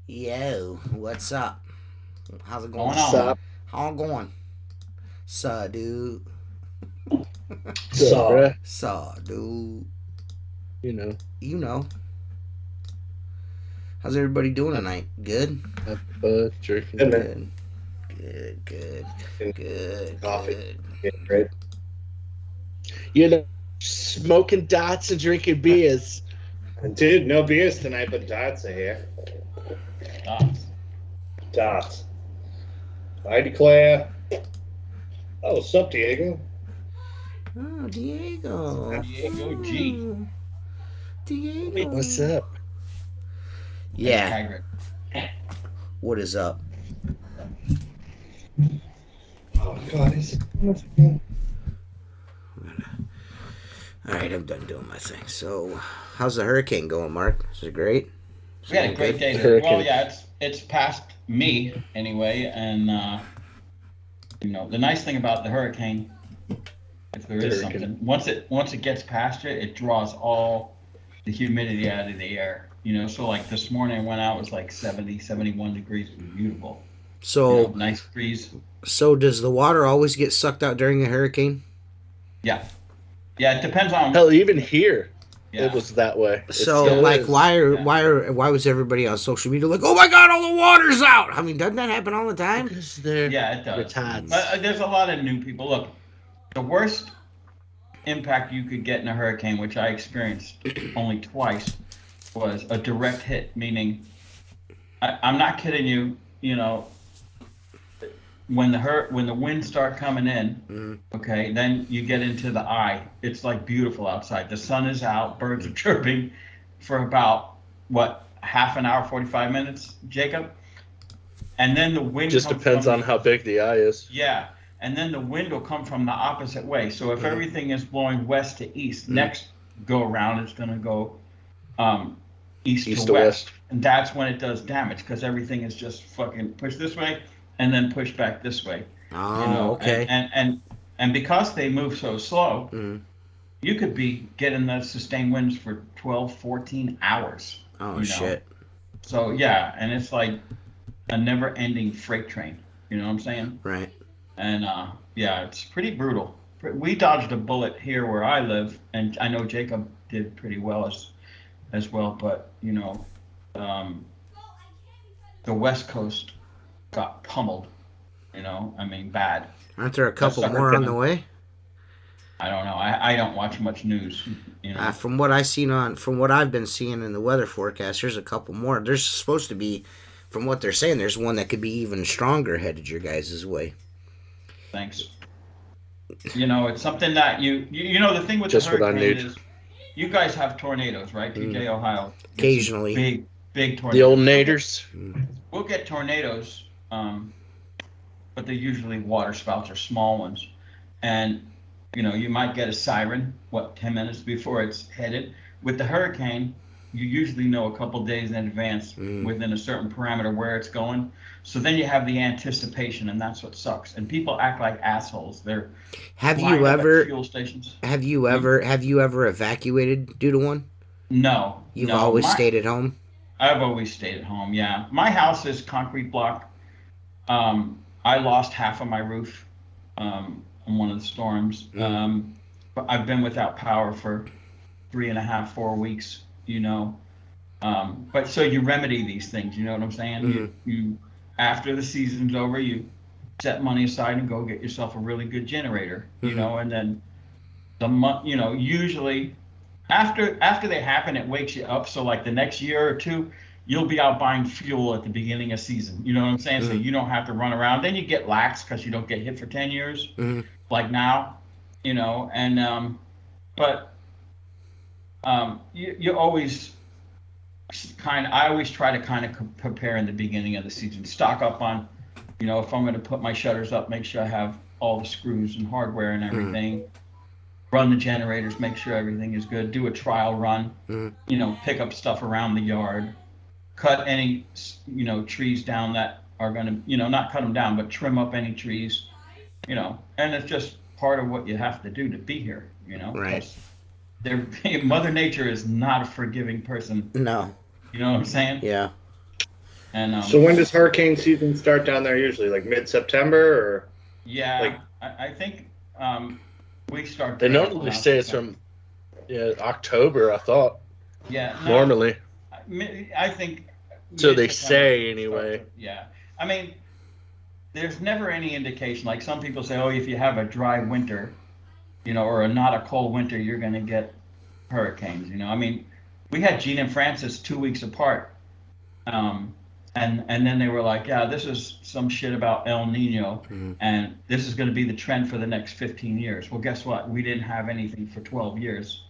Yo, what's up? How's it Going going? What's on? up? How it going? Suh, dude. What's up, So, bruh? Suh, dude. You know, You know. How's everybody doing up, tonight? Good? up, drinking. Good man. Good. Good, good, And good, coffee. good. Yeah, great. You know, smoking dots and drinking beers. And dude, no beers tonight, but dots are here. Dots. Dots. I declare. Oh, what's up, Diego? Oh, Diego. Diego G. Oh, What's Diego. up? Eddie Yeah, Taggart. what is up? Oh God, is Alright, I'm done doing my thing. So, how's the hurricane going, Mark? Is it great? Is it We had going a great good? day The today. Well, hurricane. yeah, it's past me anyway, and the nice thing about the hurricane, if there The is hurricane. something, once it gets past you, it draws all the humidity out of the air. So like this morning I went out, it was like 70, 71 degrees. It was beautiful. So, Nice breeze. so does the water always get sucked out during a hurricane? Yeah, yeah. It depends on. Hell, even here, it Yeah, was that way. It So, still like, is. yeah. why was everybody on social media like, "Oh my God, all the water's out"? I mean, doesn't that happen all the time? Because they're Yeah, it does. retards. But there's a lot of new people. Look, the worst impact you could get in a hurricane, which I experienced only twice, was a direct hit. Meaning, I'm not kidding you. When the winds start coming in, Mm, okay, then you get into the eye. It's like beautiful outside. The sun is out. Birds are chirping for about what, half an hour, 45 minutes, Jacob, and then the wind Just comes depends from on the how big the eye is. yeah, and then the wind will come from the opposite way. So if mm, everything is blowing west to east, mm. next go around it's going to go um, east to East to west, west. and that's when it does damage because everything is just fucking pushed this way and then pushed back this way. Oh, And okay. and because they move so slow, Mm. you could be getting the sustained winds for 12, 14 hours. Oh You know, shit. so yeah, and it's like a never-ending freight train. You know what I'm saying? Right. And yeah, it's pretty brutal. We dodged a bullet here where I live, and I know Jacob did pretty well as well. But um, the West Coast got pummeled. I mean, bad. Aren't there a That couple sucker more on came the in. way? I don't know. I don't watch much news. From what I've been seeing in the weather forecast, there's a couple more. There's supposed to be, from what they're saying, there's one that could be even stronger headed your guys' way. Thanks. It's something that the thing with the Just what I hurricane need. is, you guys have tornadoes, right? Mm. PJ, Ohio gets some Occasionally. big The old tornadoes. naders. Mm. We'll get tornadoes, but they're usually water spouts or small ones. And, you might get a siren, 10 minutes before it's headed. With the hurricane, you usually know a couple days in advance Mm. within a certain parameter where it's going. So then you have the anticipation, and that's what sucks. And people act like assholes. They're Have lined you up at ever fuel stations. have you ever evacuated due to one? No, You've no. always stayed at home? I've always stayed at home. Yeah, my house is concrete block. I lost half of my roof in one of the storms. But I've been without power for 3.5, 4 weeks. But so you remedy these things. You know what I'm saying? You after the season's over, you set money aside and go get yourself a really good generator. And then usually after they happen, it wakes you up. So like the next year or two, you'll be out buying fuel at the beginning of season. You know what I'm saying? So you don't have to run around. Then you get lax because you don't get hit for 10 years, Mm. like now. And but you always I always try to kind of prepare in the beginning of the season, stock up on, if I'm going to put my shutters up, make sure I have all the screws and hardware and everything. Run the generators, make sure everything is good. Do a trial run. Pick up stuff around the yard. Cut any, trees down that are going to, not cut them down, but trim up any trees. And it's just part of what you have to do to be here. Right. 'Cause Mother Nature is not a forgiving person. No. You know what I'm saying? Yeah. And So when does hurricane season start down there usually? Like mid-September or? yeah, like- I think we start. They drilling normally around say it's September. from October, I thought. Yeah, no, Normally. I think. So they mid-September say starts anyway. to- yeah, I mean, there's never any indication. Like some people say, oh, if you have a dry winter, or not a cold winter, you're going to get hurricanes. I mean, we had Gene and Francis 2 weeks apart, and then they were like, yeah, this is some shit about El Nino, and this is going to be the trend for the next 15 years. Well, guess what? We didn't have anything for 12 years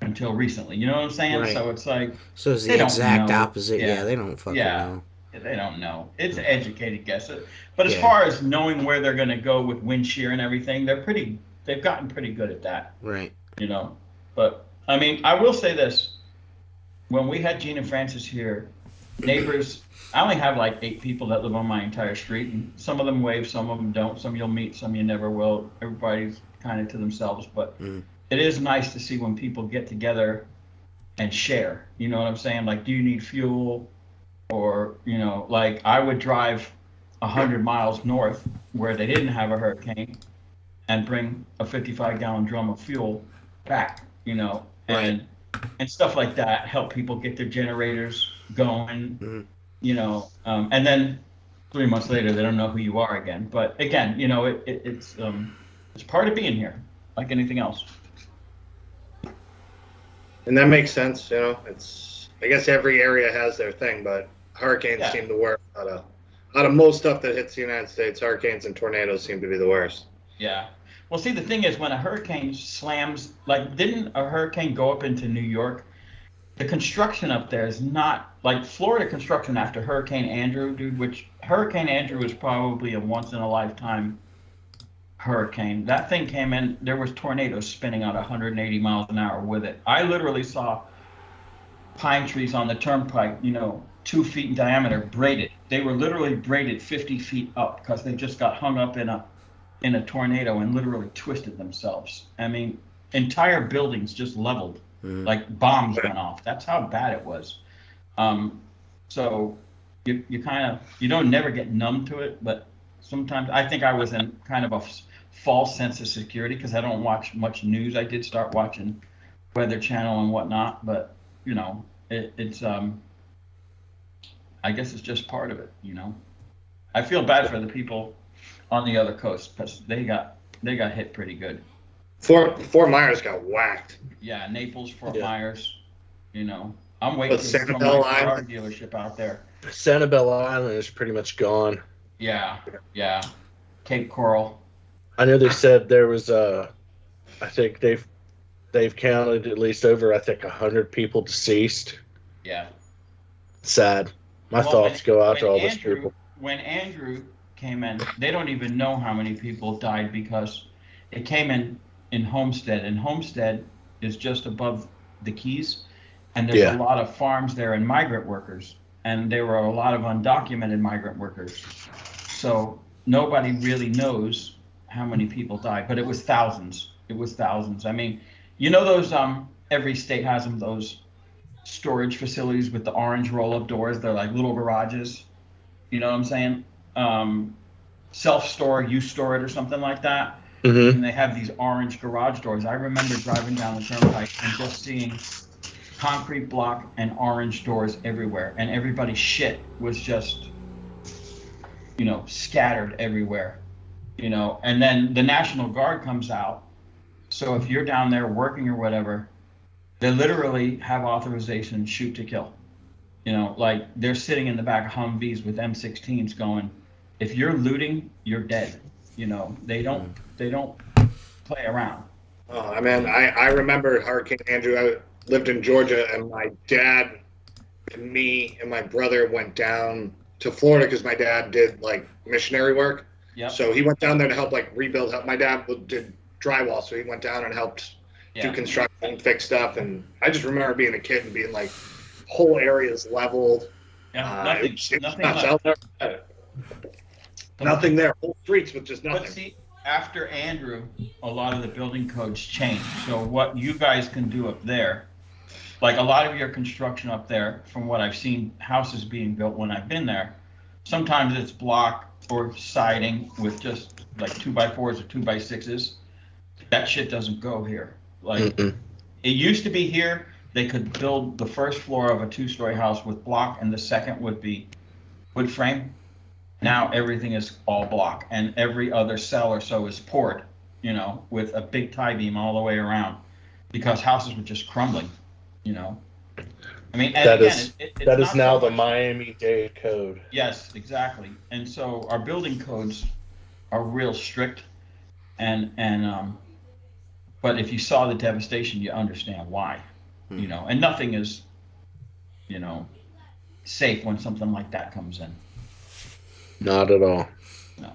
until recently. You know what I'm saying? Right. So it's like So it's they the don't exact know. opposite. Yeah. Yeah, they don't fucking know. They don't know. It's an educated guess. But as Yeah. far as knowing where they're going to go with wind shear and everything, they've gotten pretty good at that. Right. But I mean, I will say this: when we had Gene and Francis here, neighbors. I only have like 8 people that live on my entire street, and some of them wave, some of them don't. Some you'll meet, some you never will. Everybody's kind of to themselves, but it is nice to see when people get together and share. You know what I'm saying? Like, do you need fuel? Or, like I would drive 100 miles north where they didn't have a hurricane and bring a 55-gallon drum of fuel back, and stuff like that, help people get their generators going, and then 3 months later, they don't know who you are again. But again, it's part of being here, like anything else. And that makes sense, It's, I guess every area has their thing, but hurricanes seem the worst out of most stuff that hits the United States. Hurricanes and tornadoes seem to be the worst. Yeah. Well, see, the thing is, when a hurricane slams, like, didn't a hurricane go up into New York? The construction up there is not like Florida construction after Hurricane Andrew, dude. Which Hurricane Andrew was probably a once in a lifetime hurricane. That thing came in. There was tornadoes spinning out 180 miles an hour with it. I literally saw pine trees on the turnpike, 2 feet in diameter, braided. They were literally braided 50 feet up because they just got hung up in a tornado and literally twisted themselves. I mean, entire buildings just leveled, like bombs went off. That's how bad it was. So you kind of, don't never get numb to it, but sometimes I think I was in kind of a false sense of security because I don't watch much news. I did start watching Weather Channel and whatnot, but it's I guess it's just part of it, I feel bad for the people on the other coast because they got hit pretty good. Fort Myers got whacked. Yeah, Naples, Fort Myers, I'm waiting for my car dealership out there. Sanibel Island is pretty much gone. Yeah. Cape Coral. I know they said there was I think they've counted at least over 100 people deceased. Yeah. Sad. My thoughts go out to all those people. When Andrew came in, they don't even know how many people died because it came in Homestead, and Homestead is just above the Keys, and there's a lot of farms there and migrant workers, and there were a lot of undocumented migrant workers. So nobody really knows how many people died, but it was thousands. I mean, those every state has them, those storage facilities with the orange roll-up doors. They're like little garages. You know what I'm saying? Self-store, you store it or something like that. And they have these orange garage doors. I remember driving down the turnpike and just seeing concrete block and orange doors everywhere, and everybody's shit was just scattered everywhere, and then the National Guard comes out. So if you're down there working or whatever, they literally have authorization shoot to kill. Like they're sitting in the back of Humvees with M16s going, if you're looting, you're dead. They don't play around. Oh, I mean, I remember Hurricane Andrew. I lived in Georgia, and my dad and me and my brother went down to Florida because my dad did like missionary work. Yep. So he went down there to help rebuild. My dad did drywall, so he went down and helped do construction, fix stuff. And I just remember being a kid and being like, whole areas leveled. Yeah, nothing there. Whole streets with just nothing. But see, after Andrew, a lot of the building codes changed. So what you guys can do up there like a lot of your construction up there, from what I've seen, houses being built when I've been there, sometimes it's block or siding with just like 2x4s or 2x6s. That shit doesn't go here. Like Mm-mm. it used to be here, they could build the first floor of a 2-story house with block and the second would be wood frame. Now everything is all block, and every other cell or so is poured, with a big tie beam all the way around, because houses were just crumbling, I mean, and That again, is it's that is not now so the much. Miami-Dade code. Yes, exactly. And so our building codes are real strict, and but if you saw the devastation, you understand why, and nothing is, you know, safe when something like that comes in. Not at all. No.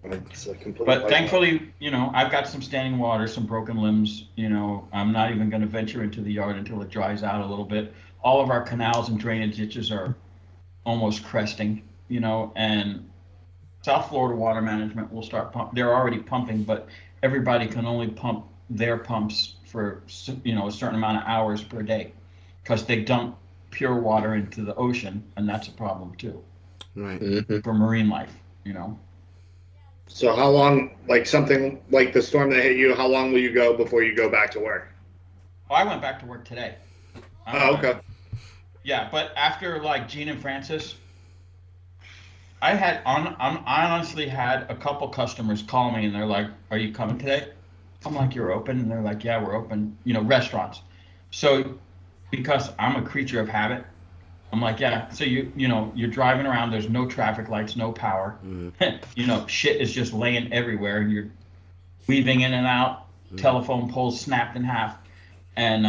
It's a complete But white thankfully, I've got some standing water, some broken limbs. I'm not even going to venture into the yard until it dries out a little bit. All of our canals and drainage ditches are almost cresting, and South Florida Water Management will start they're already pumping, but everybody can only pump their pumps for, a certain amount of hours per day, because they dump pure water into the ocean, and that's a problem too. Right. Mm-hmm. For marine life, So how long, like something like the storm that hit you, how long will you go before you go back to work? Oh, I went back to work today. Oh, okay. Yeah, but after like Gene and Francis, I honestly had a couple customers call me and they're like, "Are you coming today?" I'm like, "You're open?" And they're like, "Yeah, we're open." Restaurants. So because I'm a creature of habit, I'm like, "Yeah." So you're driving around. There's no traffic lights, no power. Shit is just laying everywhere, and you're weaving in and out. Telephone poles snapped in half, and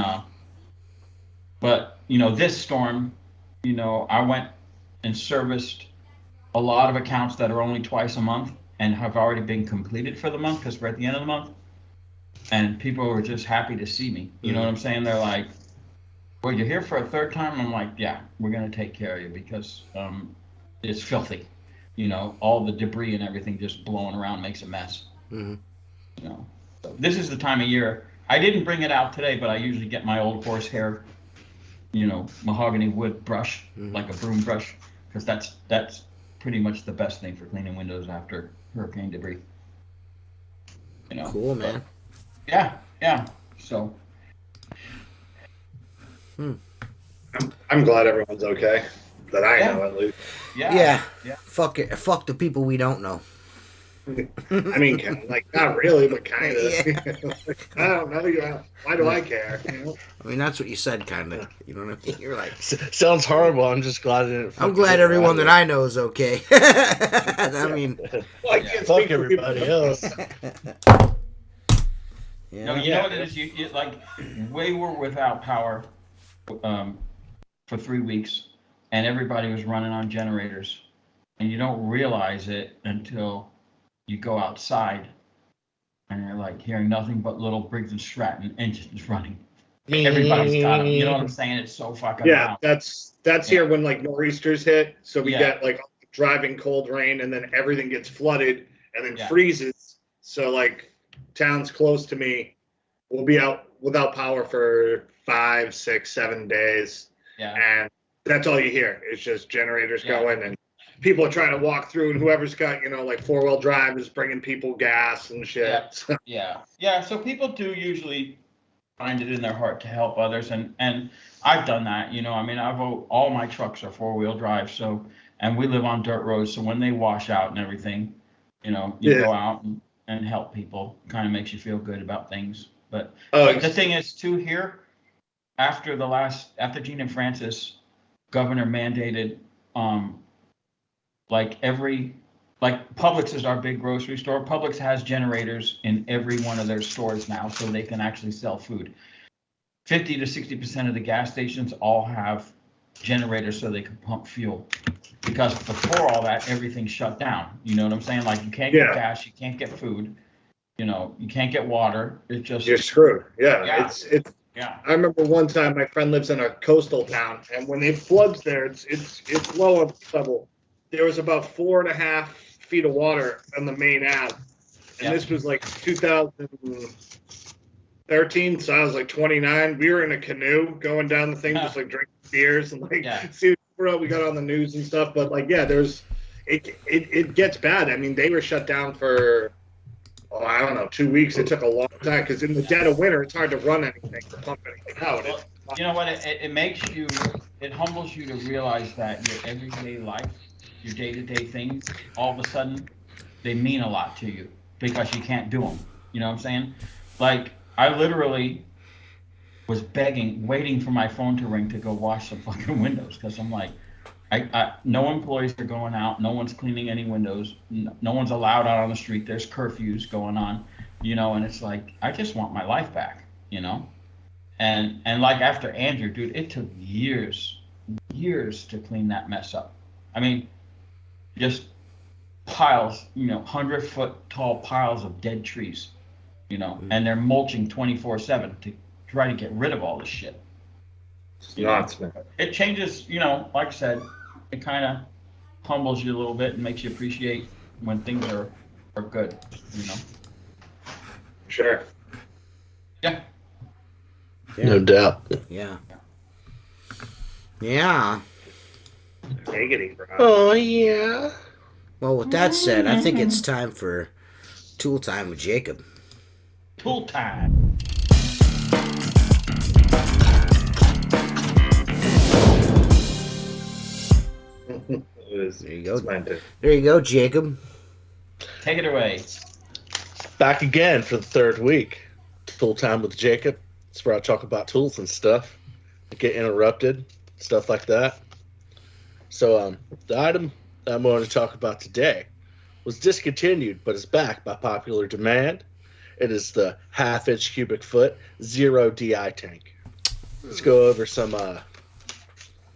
but this storm, I went and serviced a lot of accounts that are only twice a month and have already been completed for the month, because we're at the end of the month, and people were just happy to see me. You know what I'm saying? They're like, "Well, you're here for a third time?" I'm like, "Yeah, we're gonna take care of you, because it's filthy. All the debris and everything just blowing around makes a mess." Mm-hmm. So this is the time of year. I didn't bring it out today, but I usually get my old horsehair, mahogany wood brush, like a broom brush, because that's pretty much the best thing for cleaning windows after hurricane debris. Cool, man. But, yeah. So. I'm glad everyone's okay. That I know, at least. Yeah. Fuck it. Fuck the people we don't know. I mean, like, not really, but kind of. Yeah. I don't know. Why do I care? I mean, that's what you said, kind of. You know what I mean? You're like, Sounds horrible. I'm just glad I didn't. I'm glad everyone that I know is okay. I mean, Well, I can't fuck speak for people. everybody else. yeah. No, you know what it is? You like, we were without power for 3 weeks, and everybody was running on generators, and you don't realize it until you go outside, and you're like hearing nothing but little Briggs and Stratton engines running. Everybody's got them. You know what I'm saying? It's so fucking Yeah, loud. that's here when like nor'easters hit. So we Yeah. get like driving cold rain, and then everything gets flooded and then Yeah. freezes. So like towns close to me will be out without power for 5, 6, 7 days, Yeah. and that's all you hear. It's just generators Yeah. going, and people are trying to walk through, and whoever's got like 4-wheel drive is bringing people gas and shit. Yeah. So, Yeah. So people do usually find it in their heart to help others, and I've done that. I mean, all my trucks are 4-wheel drive, so, and we live on dirt roads, so when they wash out and everything, you go out and help people. Kind of makes you feel good about things. But the thing is too, here, after Gene and Francis, governor mandated Publix is our big grocery store. Publix has generators in every one of their stores now, so they can actually sell food. 50 to 60% of the gas stations all have generators so they can pump fuel. Because before all that, everything shut down. You know what I'm saying? Like, you can't get gas, you can't get food, you can't get water. It's just, you're screwed. Yeah. Yeah. It's yeah, I remember one time my friend lives in a coastal town, and when it floods there, it's low up level. There was about 4.5 feet of water on the main Ave, and this was like 2000. 13, so I was like 29. We were in a canoe going down the thing, just like drinking beers and like see what we got on the news and stuff. But like, yeah, it gets bad. I mean, they were shut down for I don't know, 2 weeks. It took a long time because in the dead of winter, it's hard to run anything, to pump anything out. Well, you know what? It humbles you to realize that your everyday life, your day-to-day things, all of a sudden, they mean a lot to you because you can't do them. You know what I'm saying? Like, I literally was waiting for my phone to ring to go wash the fucking windows because I'm like, no employees are going out. No one's cleaning any windows. No one's allowed out on the street. There's curfews going on, and it's like, I just want my life back, And like after Andrew, dude, it took years to clean that mess up. I mean, just piles, 100-foot tall piles of dead trees, and they're mulching 24/7 to try to get rid of all this shit. Nuts, man. It changes, like I said, it kind of humbles you a little bit and makes you appreciate when things are good, Sure. Yeah. No doubt. Yeah. Yeah. Negative, bro. Oh, yeah. Well, with that said, I think it's time for Tool Time with Jacob. Tool time. There you go. There you go, Jacob. Take it away. Back again for the third week. Tool Time with Jacob. It's where I talk about tools and stuff. I get interrupted, stuff like that. So the item that I'm going to talk about today was discontinued, but is back by popular demand. It is the half-inch cubic foot zero DI tank. Let's go over some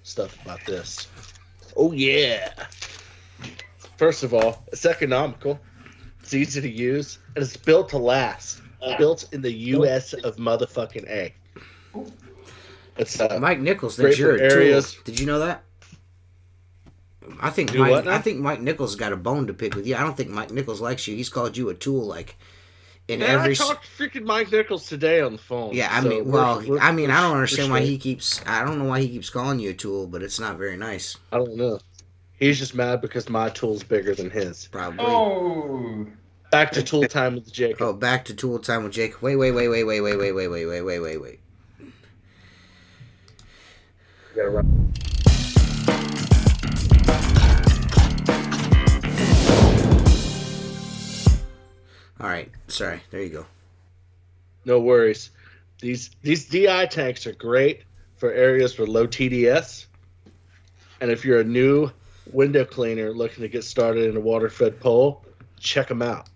stuff about this. Oh, yeah. First of all, it's economical. It's easy to use, and it's built to last. Built in the U.S. of motherfucking A. It's Mike Nichols, great that's your for areas. tool. Did you know that? I think Do what now? I think Mike Nichols got a bone to pick with you. I don't think Mike Nichols likes you. He's called you a tool, like in Man, every. I talked to freaking Mike Nichols today on the phone. Yeah, I so mean, I don't understand why he keeps. I don't know why he keeps calling you a tool, but it's not very nice. I don't know. He's just mad because my tool's bigger than his. Probably. Oh. Back to tool time with Jacob. Oh, back to Tool Time with Jacob. Wait. You gotta run. All right, sorry. There you go. No worries. These DI tanks are great for areas with low TDS. And if you're a new window cleaner looking to get started in a water-fed pole, check them out.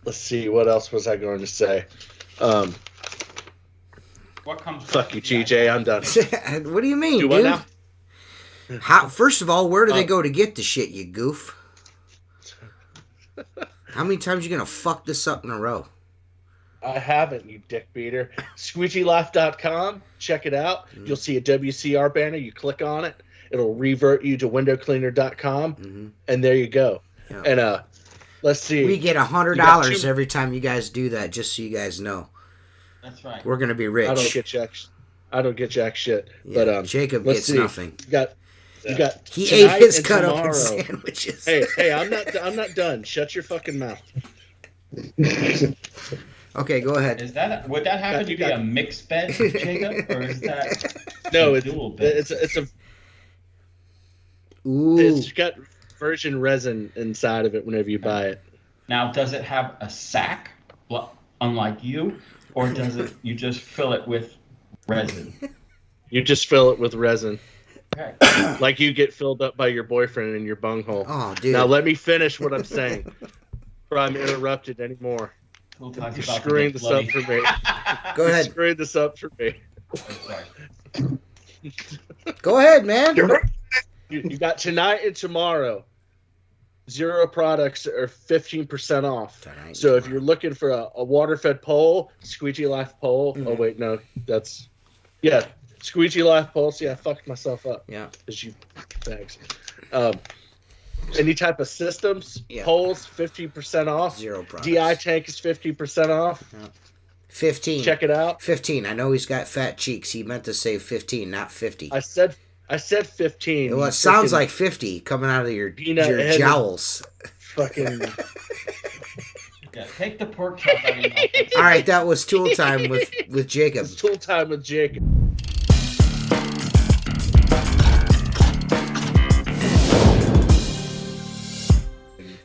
Let's see, what else was I going to say? What comes? Fuck you, TJ. I'm done. What do you mean, Do dude? what now? How? First of all, where do they go to get the shit, you goof? How many times you gonna fuck this up in a row? I haven't, you dick beater. SqueegeeLife.com. Check it out. You'll see a WCR banner. You click on it. It'll revert you to windowcleaner.com. And there you go. Yeah. And let's see. We get $100 every time you guys do that, just so you guys know. That's right. We're gonna be rich. I don't get jack shit. Yeah, But Jacob let's gets see. nothing. You got He tonight ate his and cut tomorrow. open sandwiches. Hey, I'm not done. Shut your fucking mouth. Okay, go ahead. Would that happen to be a mixed bed, Jacob, or is that No, a dual bed? Ooh. It's got virgin resin inside of it whenever you buy it. Now, does it have a sack, unlike you, or does it? You just fill it with resin? You just fill it with resin. Okay. Like you get filled up by your boyfriend in your bunghole. Oh, dude. Now let me finish what I'm saying. Before I'm interrupted anymore. We'll talk You're about screwing the this up for me. Go You're ahead. screwing this up for me. Sorry. Go ahead, man. You got tonight and tomorrow. 0 products are 15% off. Tonight. So if you're looking for a water-fed pole, Squeegee Life pole. Oh wait, no, Squeegee Life pole. See, I fucked myself up. Yeah. As you bags. Any type of systems, poles, 15% off. Zero products. DI tank is 50% off. 15. Check it out. 15. I know he's got fat cheeks. He meant to say 15, not 50. I said 15. Well, it sounds like 50 coming out of your jowls. Fucking. Yeah, take the pork chop out of your mouth. All right, that was Tool Time with Jacob. It's Tool Time with Jacob.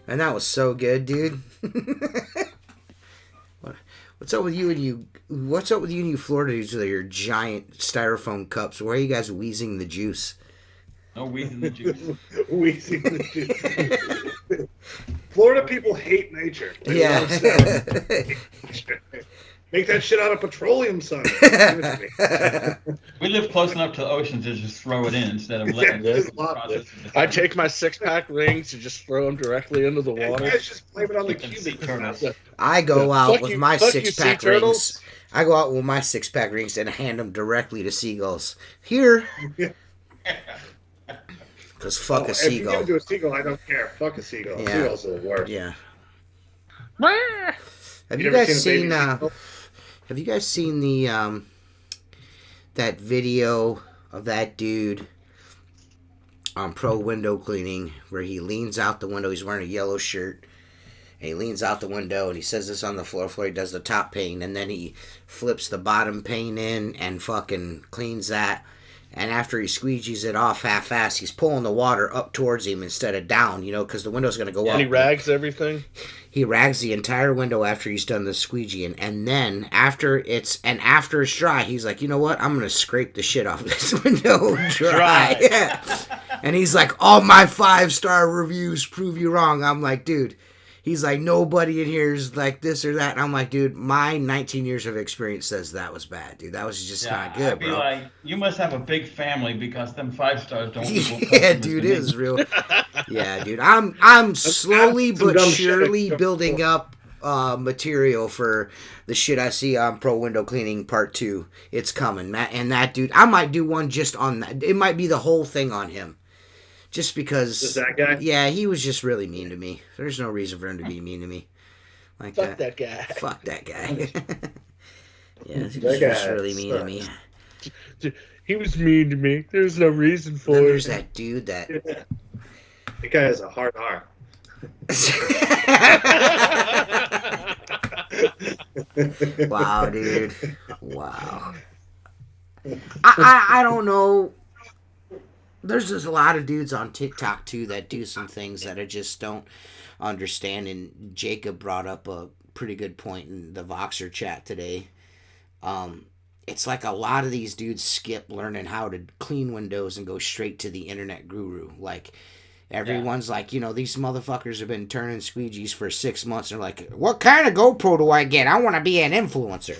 And that was so good, dude. What's up with you and you? What's up with you and you Florida dudes with your giant styrofoam cups? Why are you guys wheezing the juice? No wheezing the juice. Wheezing the juice. Florida people hate nature. They Yeah. Make that shit out of petroleum, son. We live close enough to the ocean to just throw it in instead of letting it process it. I take my 6-pack rings and just throw them directly into the water. You guys just blame it on the cubic turtles. I go out with my fuck 6-pack sea turtles. rings. I go out with my 6-pack rings and hand them directly to seagulls. Here. Because fuck a If you seagull. give it to a seagull, I don't care. Fuck a seagull. Yeah. Seagulls are the worst. Yeah. Have You you ever guys seen a seen? baby seagull? Have you guys seen the that video of that dude on Pro Window Cleaning where he leans out the window? He's wearing a yellow shirt. And he leans out the window and he says this on the floor before he does the top pane, and then he flips the bottom pane in and fucking cleans that. And after he squeegees it off half-assed, he's pulling the water up towards him instead of down, you know, because the window's going to go up. And he rags everything? He rags the entire window after he's done the squeegeeing. And then after it's dry, he's like, you know what? I'm going to scrape the shit off this window dry. Yeah. And he's like, all my 5-star reviews prove you wrong. I'm like, dude. He's like, nobody in here is like this or that. And I'm like, dude, my 19 years of experience says that was bad, dude. That was just not good, I'd be bro. like, you must have a big family because them 5-stars don't. Yeah, dude, it is real. Yeah, dude, I'm slowly but surely building up material for the shit I see on Pro Window Cleaning Part 2. It's coming, Matt. And that dude, I might do one just on that. It might be the whole thing on him. Just because. Is that guy? Yeah, he was just really mean to me. There's no reason for him to be mean to me. Like Fuck that guy. Fuck that guy. Yeah, he That was guy just really mean to me. He was mean to me. There's no reason for Then it. there's that dude that. That guy has a hard R. Wow, dude. Wow. I don't know. There's just a lot of dudes on TikTok, too, that do some things that I just don't understand. And Jacob brought up a pretty good point in the Voxer chat today. It's like a lot of these dudes skip learning how to clean windows and go straight to the internet guru. Like, everyone's like, you know, these motherfuckers have been turning squeegees for 6 months. They're like, what kind of GoPro do I get? I want to be an influencer.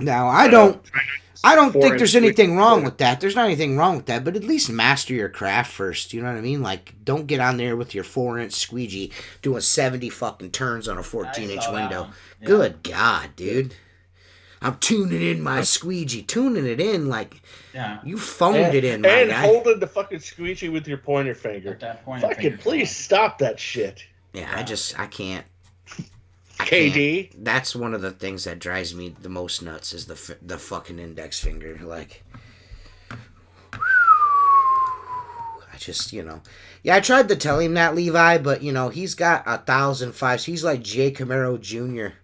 Now, I don't think there's anything wrong with that. There's not anything wrong with that, but at least master your craft first. You know what I mean? Like, don't get on there with your 4-inch squeegee doing 70 fucking turns on a 14-inch window. Yeah. Good God, dude. I'm tuning in my squeegee. Tuning it in like you phoned it in, my and guy. And holding the fucking squeegee with your pointer finger. At that pointer fucking finger. please stop that shit. Yeah, I can't. KD. That's one of the things that drives me the most nuts is the fucking index finger. Like, I just, you know. Yeah, I tried to tell him that, Levi, but, you know, he's got 1,005. He's like Jay Camaro Jr.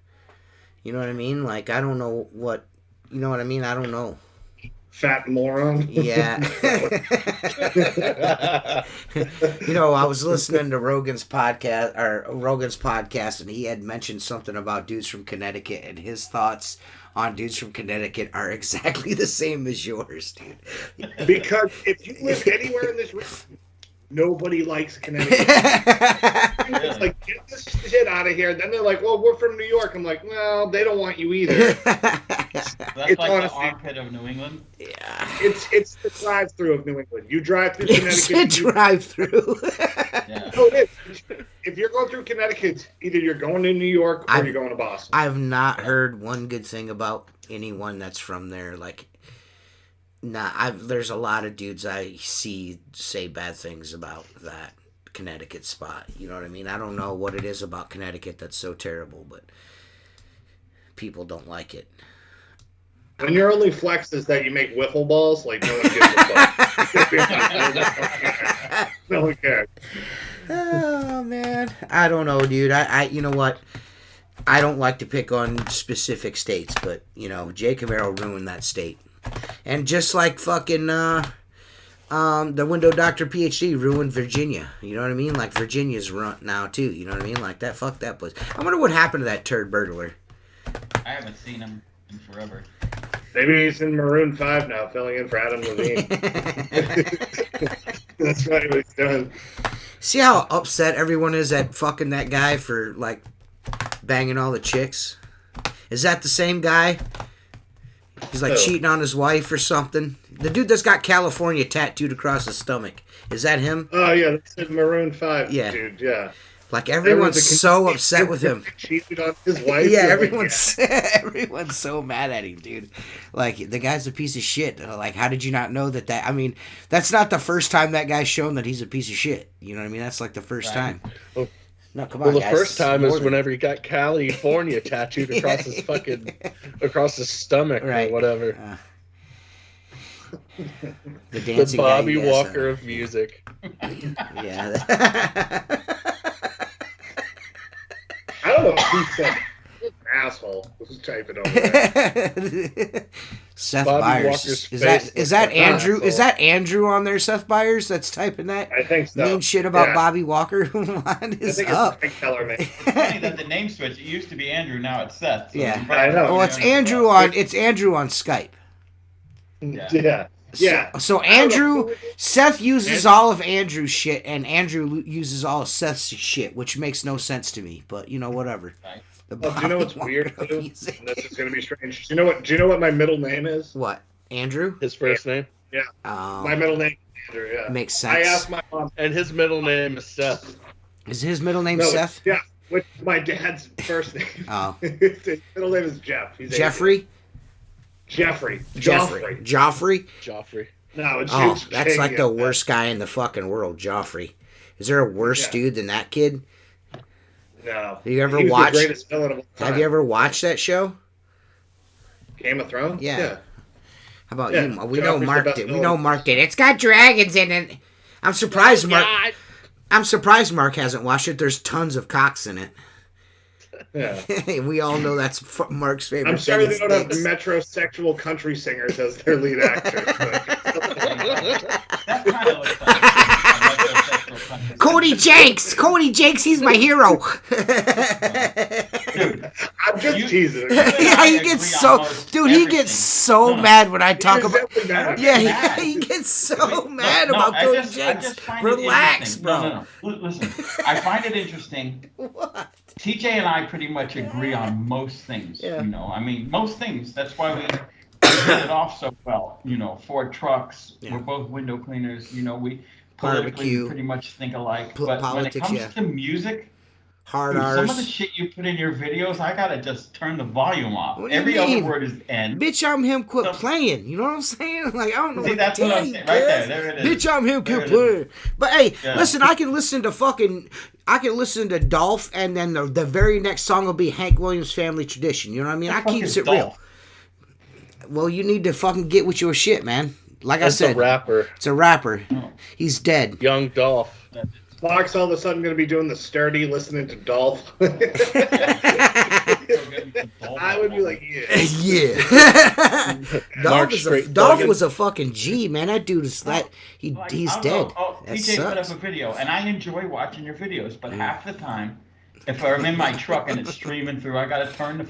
You know what I mean? Like, I don't know what, you know what I mean? I don't know. Fat moron. Yeah. You know, I was listening to Rogan's podcast, and he had mentioned something about dudes from Connecticut, and his thoughts on dudes from Connecticut are exactly the same as yours, dude. Because if you live anywhere in this region, nobody likes Connecticut. It's like, get this shit out of here. Then they're like, well, we're from New York. I'm like, well, they don't want you either. That's It's like honestly- the armpit of New England. Yeah. It's the drive-through of New England. You drive through It's a Connecticut. drive-through. Yeah. No, it is. If you're going through Connecticut, either you're going to New York or you're going to Boston. I've not heard one good thing about anyone that's from there. Like, Nah, there's a lot of dudes I see say bad things about that Connecticut spot. You know what I mean? I don't know what it is about Connecticut that's so terrible, but people don't like it. When your only flex is that you make wiffle balls, like no one gives a fuck. No one cares. Oh man, I don't know, dude. I you know what? I don't like to pick on specific states, but you know, Jay Camaro ruined that state, and just like fucking the Window Doctor PhD ruined Virginia. You know what I mean? Like Virginia's run now too. You know what I mean? Like that. Fuck that place. I wonder what happened to that turd burglar. I haven't seen him in forever. Maybe he's in Maroon 5 now, filling in for Adam Levine. That's what he's doing. See how upset everyone is at fucking that guy for like banging all the chicks? Is that the same guy? He's like cheating on his wife or something. The dude that's got California tattooed across his stomach. Is that him? Oh yeah, that's the Maroon 5 dude. Yeah. Like everyone's so upset with him. Cheated on his wife. Yeah, everyone's so mad at him, dude. Like the guy's a piece of shit. Like, how did you not know that? I mean, that's not the first time that guy's shown that he's a piece of shit. You know what I mean? That's like the first time. Well, no, come on, the guys. first time is whenever he got California tattooed across his across his stomach or whatever. The dancing Bobby guy, Walker of music. Yeah. I don't know if he said an asshole. Who's typing over there? Seth Bobby Byers. Is that Andrew? Is that Andrew on there? Seth Byers that's typing that. I think so. Mean shit about Bobby Walker. What is up? It's Keller, man. It's funny that the name switch. It used to be Andrew, now it's Seth. So Yeah, I know. well, it's Andrew on Skype. Yeah. Yeah. So Andrew, Seth uses all of Andrew's shit, and Andrew uses all of Seth's shit, which makes no sense to me. But you know, whatever. Right. Do you know what's weird too? And this is gonna be strange. Do you know what my middle name is? What? Andrew? His first name? Yeah. My middle name is Andrew. Yeah. Makes sense. I asked my mom. And his middle name is Seth. Is his middle name Seth? Yeah. Which my dad's first name. Oh. His middle name is Jeff. He's Jeffrey. Joffrey. Joffrey. No, it's that's like the worst guy in the fucking world, Joffrey. Is there a worse dude than that kid? No. Have you ever watched? The greatest villain of all time. Have you ever watched that show? Game of Thrones? Yeah. How about you? We know Joffrey's Mark the did. best We know Mark did. It's got dragons in it. I'm surprised Mark. I'm surprised Mark hasn't watched it. There's tons of cocks in it. Yeah. We all know that's Mark's favorite. I'm sorry they don't have metrosexual country singers as their lead actors. That kind of looks like Cody Jinks! Cody Jinks, he's my hero. Dude, I'm just teasing. Yeah, he gets so... Dude, he gets so mad when I talk about... Yeah, he gets so mad about Cody Jinks. Relax, bro. No. Listen, I find it interesting. What? TJ and I pretty much agree on most things. Yeah. You know, I mean, most things. That's why we hit it off so well. You know, Ford trucks. Yeah. We're both window cleaners. You know, we Barbecue. politically pretty much think alike. But Politics, when it comes to music, Hard dude, R's. some of the shit you put in your videos, I gotta just turn the volume off. What do you Every mean? other word is N. Bitch, I'm him, quit playing. You know what I'm saying? Like, I don't know See, what that's to what tell I'm you, saying. Right cuz. there it is. Bitch, I'm him, There quit it is. playing. But hey, Yeah. listen, I can listen to Dolph, and then the very next song will be Hank Williams' Family Tradition. You know what I mean? I keeps it real. Well, you need to fucking get with your shit, man. Like That's I said, a rapper. it's a rapper. Oh. He's dead. Young Dolph. Fox all of a sudden going to be doing the sturdy, listening to Dolph. I would be like, yeah. Yeah. Straight Dolph Duggan. was a fucking G, man. That dude is he's dead. That TJ put up sucks. a video, and I enjoy watching your videos, but half the time, if I'm in my truck and it's streaming through, I gotta turn the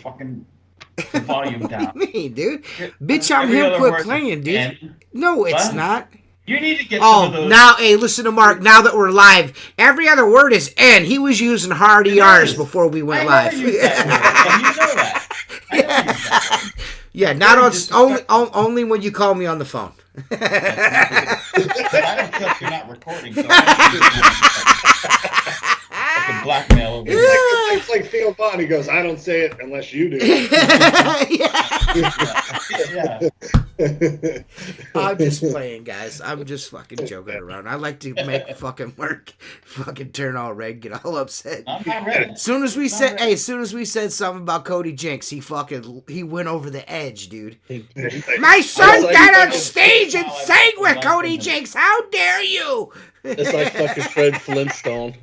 volume down. What do you mean, dude? Bitch, I'm Every him, other quit word is playing, dude. N. No, it's What? not. You need to get some of Oh, those. now, hey, listen to Mark. Now that we're live, every other word is N. He was using hard ERs before we went I live. never use that word, and you know that. I never use that word. Yeah, not on Just only when you call me on the phone. I don't trust you're not recording, so I can blackmail over here. It's like Theo Vaughn. He goes, I don't say it unless you do. Yeah. Yeah. I'm just playing, guys. I'm just fucking joking around. I like to make fucking work, fucking turn all red, get all upset. I'm not ready. As soon as we said something about Cody Jinks, he went over the edge, dude. My son like got on fucking- stage and sang with Cody Jinks. How dare you? It's like fucking Fred Flintstone.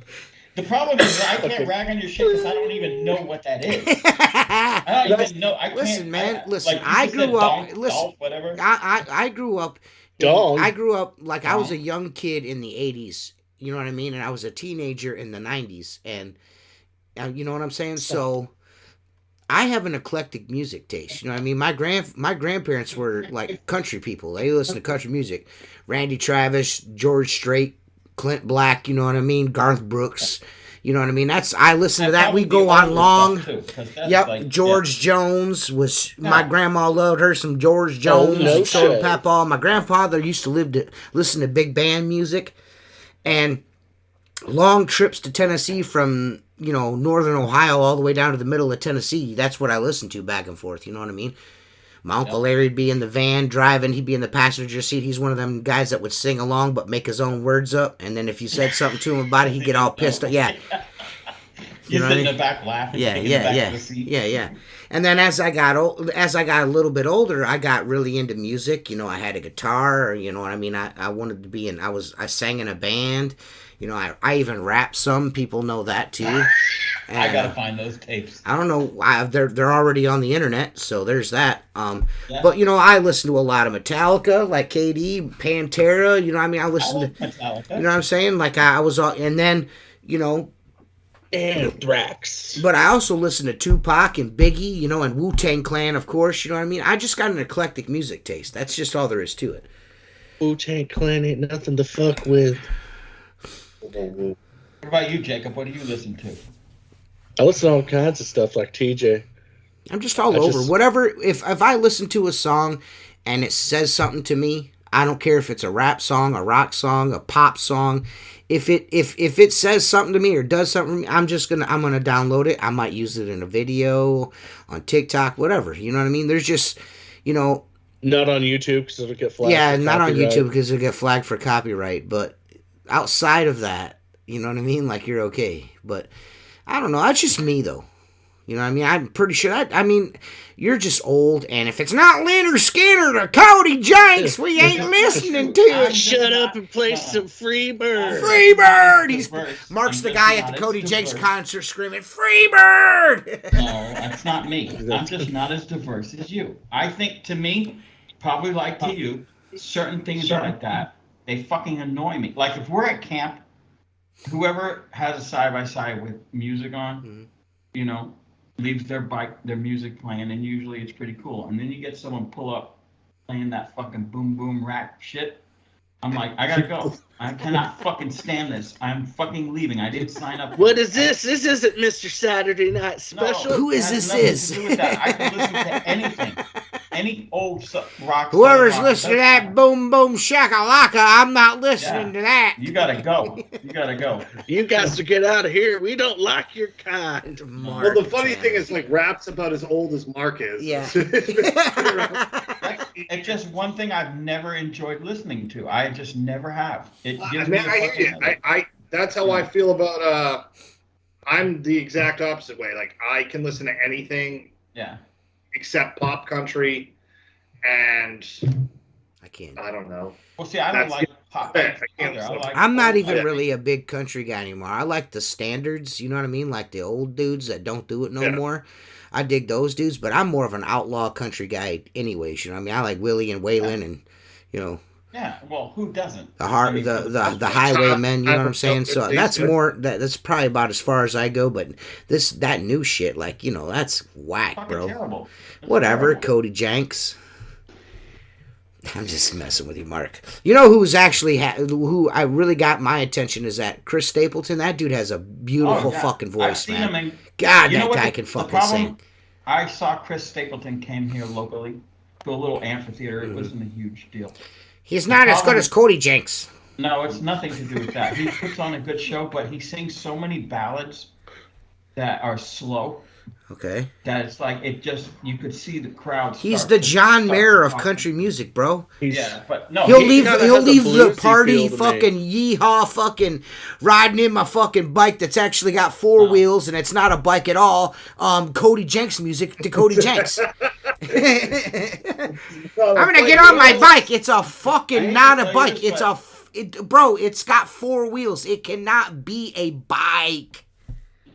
The problem is that I can't rag on your shit because I don't even know what that is. I don't even know. Listen, man. Listen, like you I just grew said up. donk, Listen, golf, whatever. I grew up. Dong. I grew up like I was a Dong. young kid in the '80s. You know what I mean? And I was a teenager in the '90s. And you know what I'm saying? So I have an eclectic music taste. You know what I mean? My grandparents were like country people. They listened to country music. Randy Travis, George Strait, Clint Black. You know what I mean? Garth Brooks. You know what I mean? I listen to that. We go on long. Yep. Like, George Jones was my grandma loved her some George Jones. no So did shit. Papa. My grandfather used to listen to big band music, and long trips to Tennessee from northern Ohio all the way down to the middle of Tennessee. That's what I listened to back and forth. You know what I mean? My Uncle Larry'd be in the van driving. He'd be in the passenger seat. He's one of them guys that would sing along but make his own words up. And then if you said something to him about it, he'd get all pissed off. Yeah. You know sit what I in mean? the back laughing. Yeah, in the yeah, back yeah, of the seat. yeah. And then as I got a little bit older, I got really into music. I had a guitar. You know what I mean? I wanted to be I sang in a band. I even rap some. People know that too. And, I gotta find those tapes. I don't know. They're already on the internet, so there's that. Yeah. But I listen to a lot of Metallica, like KD, Pantera. You know what I mean? I listen to. Metallica. You know what I'm saying? Like I was all, and then Anthrax. But I also listen to Tupac and Biggie, and Wu-Tang Clan, of course. You know what I mean? I just got an eclectic music taste. That's just all there is to it. Wu-Tang Clan ain't nothing to fuck with. What about you, Jacob? What do you listen to? I listen to all kinds of stuff like TJ. I'm just all over. Whatever. If I listen to a song and it says something to me, I don't care if it's a rap song, a rock song, a pop song. If it says something to me or does something to me, I'm gonna download it. I might use it in a video, on TikTok, whatever. You know what I mean? There's just, Not on YouTube because it'll get flagged. yeah, for not on copyright. YouTube because it'll get flagged for copyright. But outside of that, you know what I mean? Like you're okay. But I don't know. That's just me though. You know what I mean? I'm pretty sure. I mean, you're just old, and if it's not Leonard Skinner or Cody Jinks, we ain't listening to it. Shut up and play some Freebird. Freebird! He's Diverse. Mark's I'm the just guy at not the as Cody Jinks diverse. concert screaming Freebird. No, that's not me. I'm just not as diverse as you. I think to me, probably like to you, certain things are like that. They fucking annoy me. Like if we're at camp, whoever has a side by side with music on, leaves their music playing, and usually it's pretty cool. And then you get someone pull up playing that fucking boom boom rap shit. I'm like, I gotta go. I cannot fucking stand this. I'm fucking leaving. I didn't sign up. What is this? This isn't Mr. Saturday Night Special. No, Who is it has this nothing is? to do with that. I can listen to anything. Any old rock. Whoever's rock, listening to that's that fine. boom boom shakalaka, I'm not listening Yeah. to that. You gotta go. You gotta go. You guys to get out of here. We don't like your kind. Mark, Well, the funny thing is, like, rap's about as old as Mark is. Yeah. It's just one thing I've never enjoyed listening to. I just never have. It gives me Man, a I hear fucking you. I that's how I feel about. I'm the exact opposite way. Like, I can listen to anything yeah. except pop country, and I can't. I don't know. Well, see, I don't That's- like pop. I can't either. I like I'm not old even pop. really a big country guy anymore. I like the standards, you know what I mean? Like the old dudes that don't do it no Yeah. more. I dig those dudes, but I'm more of an outlaw country guy anyways, you know what I mean? I like Willie and Waylon and, Yeah. Well, who doesn't? the I mean, the highwaymen, you know what I'm saying? So that's that's probably about as far as I go, but that new shit, like, that's whack, fucking bro. terrible. It's Whatever, terrible. Cody Jinks. I'm just messing with you, Mark. You know who's actually who I really got my attention is that Chris Stapleton. That dude has a beautiful Oh, yeah. fucking I've voice, seen man. him in- God, You know that what guy the- can the fucking problem- sing. I saw Chris Stapleton came here locally to a little amphitheater. Mm-hmm. It wasn't a huge deal. He's not as good problem- as Cody Jinks. No, it's nothing to do with that. He puts on a good show, but he sings so many ballads that are slow Okay. that it's like it just you could see the crowd. He's start the to- John start Mayer to of talk. country music, bro. Yeah, but no, He'll he leave. kinda He'll has a leave the bluesy party feel to me. fucking yeehaw, fucking riding in my fucking bike that's actually got four wheels and it's not a bike at all. Cody Jinks music to Cody Jinks. I'm gonna get on my bike. It's a I fucking hate not to a tell you bike. this, It's a bro. It's got four wheels. It cannot be a bike.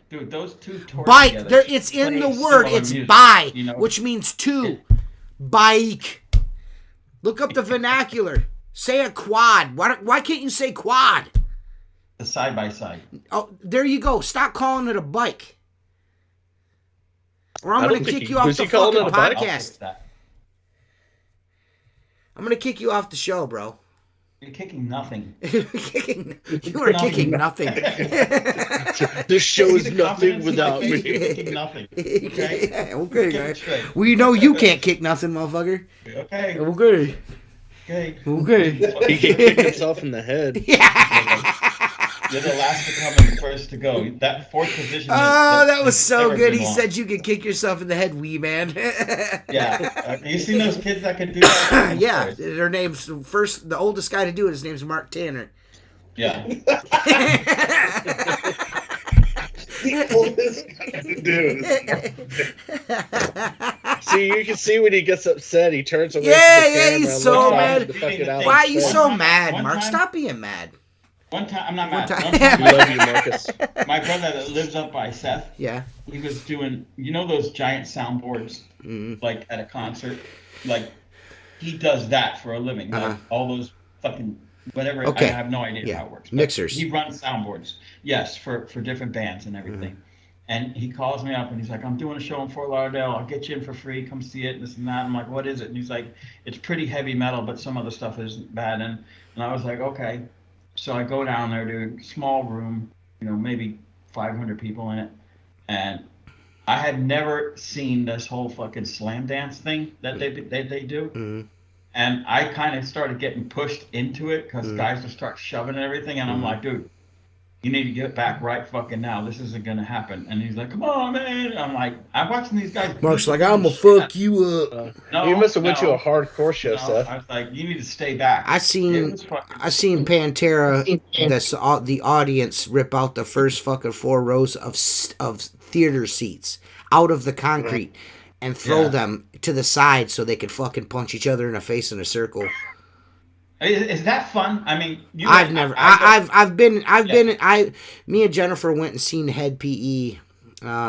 dude, those two toured Bike. together, There, it's in played the word. similar It's music, bi, you know? which means two. Bike. Look up the vernacular. Say a quad. Why can't you say quad? the side by side. Oh, there you go. Stop calling it a bike. Or I'm I going don't to think kick he- you off was the he calling fucking it a bike? I'll fix podcast. that. I'm going to kick you off the show, bro. You're kicking nothing. You are kicking nothing. This show is The nothing confidence without you me. kick, you're kicking nothing. Okay. Yeah, okay, Get it guys. straight. We know you can't kick nothing, motherfucker. Okay. Okay. Okay. Okay. He can kick himself in the head. Yeah. You're the last to come and the first to go. That fourth position. Oh, that was has so never good. been He long. said you could kick yourself in the head, wee man. Yeah. You seen those kids that could do that? Yeah, their names first. The oldest guy to do it. His name's Mark Tanner. Yeah. The oldest guy to do it. See, you can see when he gets upset, he turns away Yeah, from the yeah, camera he's and so looks off mad. at the fucking Alan's Why are you face. so One mad, time- Mark? Stop being mad. One time, I'm not One mad. time- One time, We love you, Marcus. my brother that lives up by Seth, Yeah. he was doing, you know, those giant soundboards, like at a concert, like he does that for a living. Like, Uh-huh. all those fucking whatever. Okay. I have no idea Yeah. how it works. but Mixers. He runs soundboards, yes, for different bands and everything. And he calls me up and he's like, I'm doing a show in Fort Lauderdale. I'll get you in for free. Come see it. This and that. I'm like, what is it? And he's like, it's pretty heavy metal, but some other stuff isn't bad. And I was like, okay. So I go down there to a small room, you know, maybe 500 people in it. And I had never seen this whole fucking slam dance thing that they do. Mm-hmm. And I kind of started getting pushed into it because guys would start shoving and everything. And I'm like, dude, you need to get back right fucking now. This isn't going to happen. And he's like, come on, man. And I'm like, I'm watching these guys. Mark's like, I'm gonna fuck you up. No, You must have went to no, a hardcore show, no. Seth. I was like, you need to stay back. I It seen was fucking- Pantera, the audience rip out the first fucking 4 rows of theater seats out of the concrete and throw Yeah. them to the side so they could fucking punch each other in the face in a circle. Is that fun? I mean, I've never. I've been. Me and Jennifer went and seen Head PE.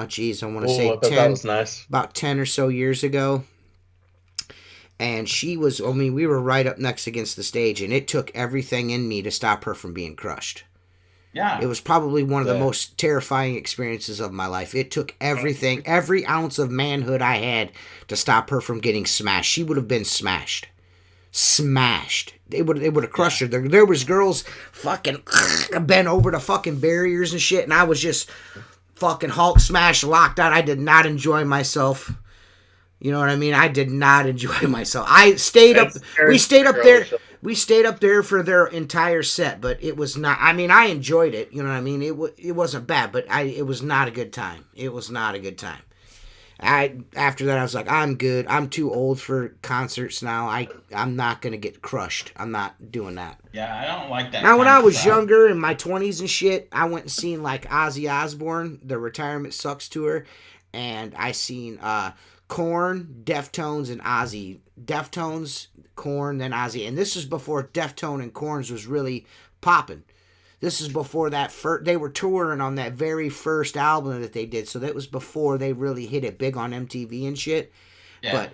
Geez, I want to Oh, say I thought that 10, was nice. about 10 or so years ago. And she was. I mean, we were right up next against the stage, and it took everything in me to stop her from being crushed. Yeah. It was probably one of the Yeah. most terrifying experiences of my life. It took everything, every ounce of manhood I had to stop her from getting smashed. She would have been smashed. They would have crushed her. There was girls fucking bent over to fucking barriers and shit, and I was just fucking Hulk smash locked out. I did not enjoy myself. You know what I mean? I did not enjoy myself. I stayed up. We stayed up there. We stayed up there for their entire set, but it was not. I mean, I enjoyed it. You know what I mean? It wasn't bad, but it was not a good time. It was not a good time. After that I was like, I'm good. I'm too old for concerts now. I'm not gonna get crushed. I'm not doing that. Yeah, I don't like that. Now when kind I of was crowd. younger in my 20s and shit, I went and seen like Ozzy Osbourne, the Retirement Sucks tour, and I seen Korn, Deftones, and Ozzy. Deftones, Korn, then Ozzy, and this is before Deftone and Korn's was really popping. This is before that they were touring on that very first album that they did, so that was before they really hit it big on MTV and shit. Yeah.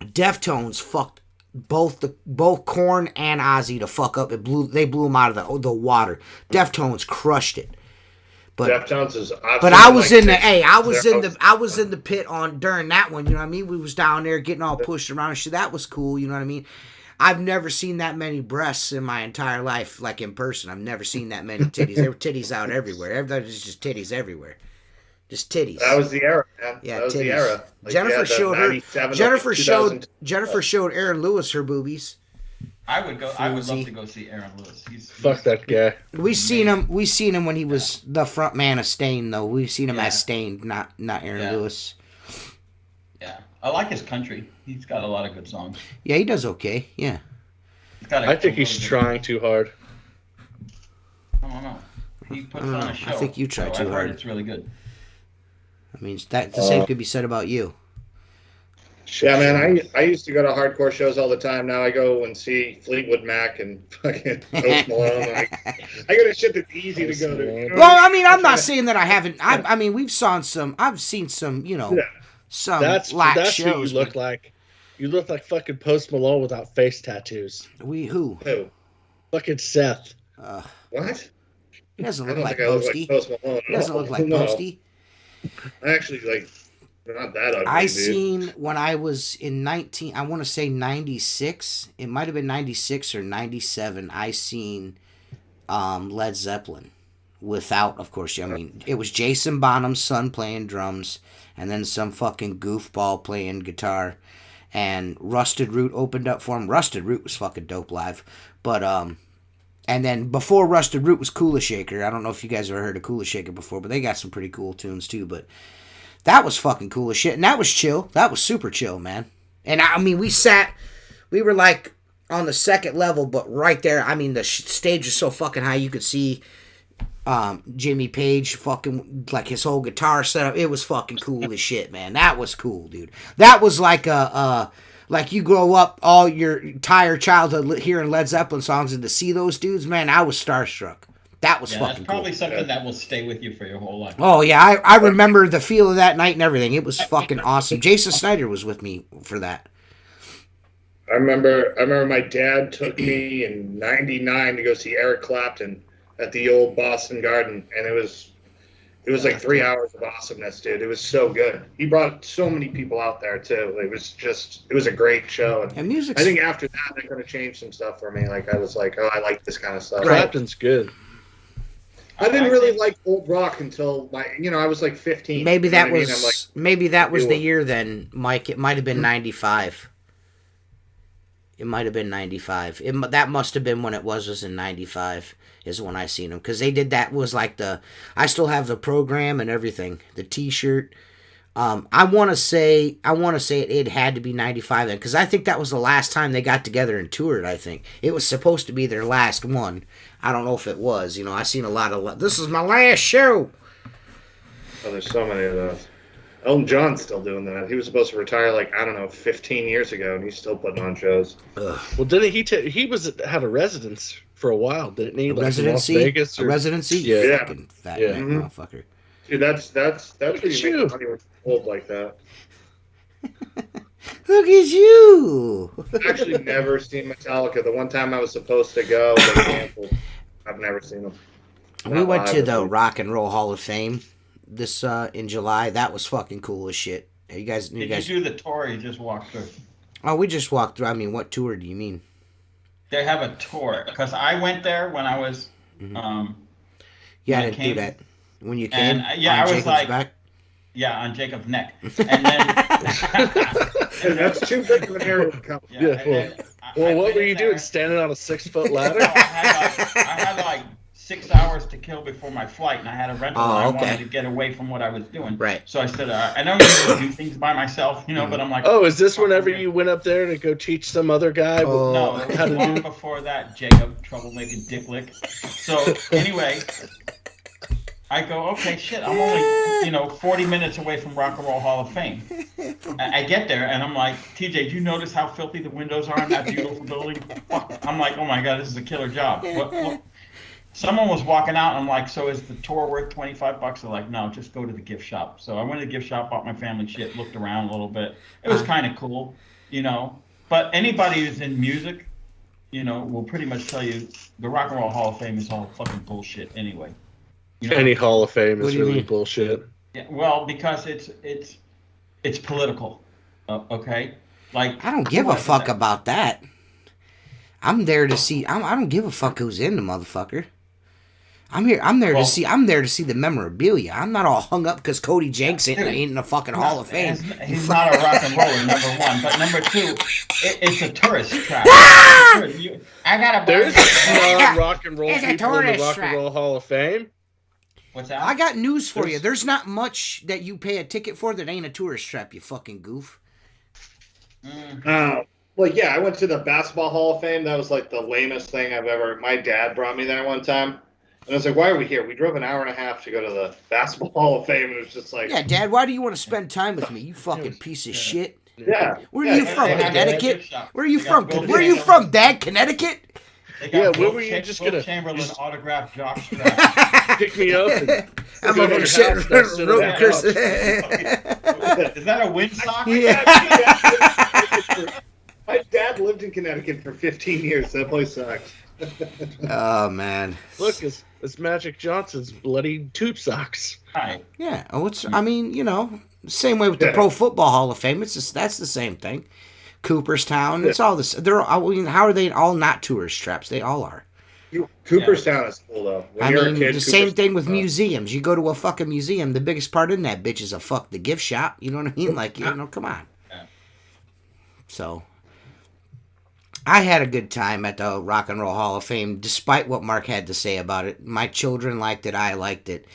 But Deftones fucked both Korn and Ozzy to fuck up. They blew them out of the water. Deftones crushed it. But Deftones is awesome. but I was in the I was in the pit on during that one, you know what I mean? We was down there getting all pushed around and shit. That was cool, you know what I mean? I've never seen that many breasts in my entire life, like in person. I've never seen that many titties. There were titties out everywhere. Everybody's just titties everywhere. Just titties. That was the era, man. Yeah, that was titties. the era. Like, Jennifer yeah, the showed her. 97 to Jennifer 2000. showed Aaron Lewis her boobies. I would go. I would love Floozy. to go see Aaron Lewis. Fuck that guy. We seen him. We seen him when he was the front man of Stain, though. We've seen him Yeah. as Stain, not Aaron Yeah. Lewis. Yeah, I like his country. He's got a lot of good songs. Yeah, he does okay. Yeah. He's got I think he's trying too hard. I don't know. He puts I don't on know. a show. I think you try so too I've hard. heard it's really good. I mean, that the same could be said about you. Yeah, man, I used to go to hardcore shows all the time. Now I go and see Fleetwood Mac and fucking Post Malone. I go to shit that's easy to go to. You know? Well, I mean, I'm not saying that I haven't. I mean, we've saw some. I've seen some. You know, Yeah. some That's lax who shows. you look like. You look like fucking Post Malone without face tattoos. Who? Who? Fucking Seth. What? He doesn't I look don't like think I look Posty. like Post Malone. He doesn't look like No. Posty. I actually like not that ugly. I dude. seen when I was in 19. I want to say 96. It might have been 96 or 97. I seen Led Zeppelin. Without, of course, I mean, it was Jason Bonham's son playing drums, and then some fucking goofball playing guitar, and Rusted Root opened up for him. Rusted Root was fucking dope live, but and then before Rusted Root was Kula Shaker. I don't know if you guys ever heard of Kula Shaker before, but they got some pretty cool tunes too. But that was fucking cool as shit, and that was chill. That was super chill, man. And I mean, we were like on the second level, but right there. I mean, the stage was so fucking high, you could see Jimmy Page fucking like his whole guitar setup. It was fucking cool as shit, man. That was cool, dude. That was like like you grow up all your entire childhood hearing Led Zeppelin songs, and to see those dudes, man, I was starstruck. That was Yeah, fucking that's probably cool. something that will stay with you for your whole life. Oh yeah, I remember the feel of that night and everything. It was fucking awesome. Jason Snyder was with me for that. I remember my dad took me in '99 to go see Eric Clapton at the old Boston Garden, and it was like 3 hours of awesomeness, dude. It was so good. He brought so many people out there too. It was a great show. And music. I think after that, they're gonna change some stuff for me. Like I was like, oh, I like this kind of stuff. Clapton's good. I didn't really like old rock until I was like 15. Maybe You know that what I mean? was I'm like, maybe that was the Ew. year then, Mike. It might have been 95. It might have been 95. That must have been when it was in 95 is when I seen them. Because they did that was like I still have the program and everything. The t-shirt. I want to say it had to be 95 then. Because I think that was the last time they got together and toured, I think. It was supposed to be their last one. I don't know if it was. I seen a lot of, this is my last show. oh, there's so many of those. Elton John's still doing that. He was supposed to retire 15 years ago, and he's still putting on shows. Ugh. Well, didn't he? He had a residence for a while, didn't he? A Like in residency? Las Vegas A residency? Yeah. You Yeah. fucking fat Yeah. neck Mhm. motherfucker. Dude, that's what at you you. make money when you're old like that. Look at you. I've actually never seen Metallica. The one time I was supposed to go, they canceled. I've never seen them. We went to the Rock and Roll Hall of Fame this in July. That was fucking cool as shit. You guys. Did you do the tour or you just walked through? Oh, we just walked through. I mean, what tour do you mean? They have a tour because I went there when I was. Yeah, I when I didn't do came- that. When you came, And, yeah, on I was Jacob's like- back? Yeah, on Jacob's neck, and then. That's too big of an area to come. Yeah, and then I Well, what went were in you there. doing? Standing on a 6-foot ladder? No, I had like 6 hours to kill before my flight, and I had a rental, Oh, and I okay. wanted to get away from what I was doing. Right. So I said, I don't usually do things by myself, but I'm like, Oh, is this whenever you went up there to go teach some other guy? Oh. no, it How was to long do- before that, Jacob, troublemaking dick lick. So anyway, I go, okay, shit, I'm only, 40 minutes away from Rock and Roll Hall of Fame. I get there, and I'm like, TJ, do you notice how filthy the windows are in that beautiful building? Fuck. I'm like, oh my God, this is a killer job. What? Someone was walking out, and I'm like, so is the tour worth $25? They're like, no, just go to the gift shop. So I went to the gift shop, bought my family shit, looked around a little bit. It was kind of cool, But anybody who's in music, will pretty much tell you the Rock and Roll Hall of Fame is all fucking bullshit anyway. Any Hall of Fame What is do you really mean? bullshit. Yeah, well, because it's political, okay? Like I don't give a fuck about that. I'm there to see. I don't give a fuck who's in the motherfucker. I'm there to see. I'm there to see the memorabilia. I'm not all hung up because Cody Jinks ain't in the fucking Hall of Fame. He's not a rock and roller, number one. But number two, it's a tourist trap. I got a. There's non rock and roll It's a people in the tourist Rock trap. and Roll Hall of Fame. What's that? I got news for you. There's not much that you pay a ticket for that ain't a tourist trap. You fucking goof. Well, yeah, I went to the Basketball Hall of Fame. That was like the lamest thing I've ever. My dad brought me there one time, and I was like, "Why are we here?" We drove an hour and a half to go to the Basketball Hall of Fame, and it was just like, Yeah, Dad. Why do you want to spend time with me? You fucking piece of shit. yeah. Where are you from? they have Connecticut? gift shop. Where are you They from? got gold Where are you Chamberlain. from, Dad? Connecticut? They Yeah, got where Will were you Cha- just Will gonna- Chamberlain just- autographed jock strap. Pick me up. And I'm go over to here your shit. house, and I'll sit on the Chris. couch. Is that a windsock? Yeah. My dad lived in Connecticut for 15 years. That place sucks. Oh man. Look, it's Magic Johnson's bloody tube socks. Right. Yeah. Oh, I mean, same way with the Yeah. Pro Football Hall of Fame. That's the same thing. Cooperstown. It's all this. I mean, how are they all not tourist traps? They all are. Cooperstown is cool though. When I you're mean, a kid, the same thing with Cooperstown- museums. You go to a fucking museum, the biggest part in that bitch is a the gift shop. You know what I mean? Like, come on. Yeah. So, I had a good time at the Rock and Roll Hall of Fame, despite what Mark had to say about it. My children liked it. I liked it.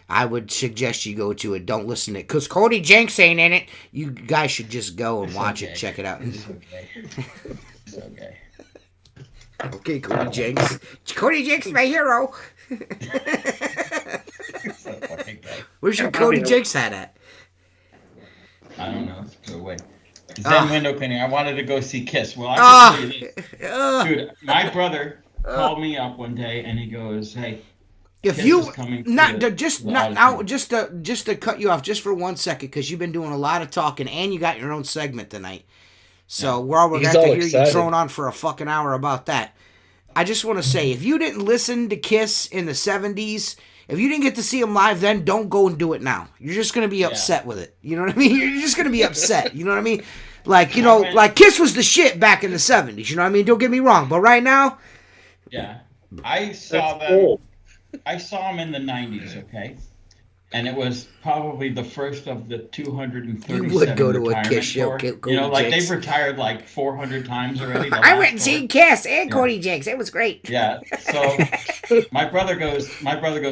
I would suggest you go to it. Don't listen to it. Because Cody Jinks ain't in it. You guys should just go and watch it. Check it out. It's okay. It's okay. Okay, Cody Jinks. Cody Jinks, my hero. So fucking gay. Where's your Cody Jinks hat at? I don't know. Go away. Ah. Zen window cleaning. I wanted to go see Kiss. Well, I can tell you this. Dude, my brother called me up one day and he goes, "Hey, If Kiss you is coming to not the- just the not auditorium. now just to cut you off just for 1 second because you've been doing a lot of talking and you got your own segment tonight. So we're He's going to all hear you excited. drone on for a fucking hour about that. I just want to say, if you didn't listen to Kiss in the 70s, if you didn't get to see them live then, don't go and do it now. You're just going to be upset with it. You know what I mean? You're just going to be upset. You know what I mean? Like, like Kiss was the shit back in the 70s. You know what I mean? Don't get me wrong. But right now, yeah, I saw That's them. old. I saw them in the 90s, okay? And it was probably the first of the 237 You would go to a retirement Kiss show, tour. Cody Like Jinks. they've retired like 400 times already. the I last went and tour. seen Kiss and Yeah. Cody Jinks. It was great. Yeah. So my brother goes,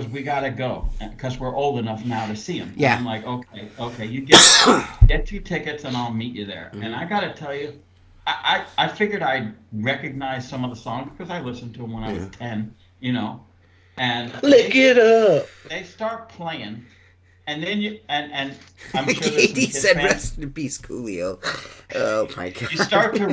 we gotta go because we're old enough now to see him. And Yeah. I'm like, okay, you get 2 tickets and I'll meet you there. And I gotta tell you, I figured I'd recognize some of the songs because I listened to them when I was 10, and Lick it up. they start playing, and then and I'm sure there's some Katie Kiss said, fans. "Rest in peace, Coolio." Oh my god. You start to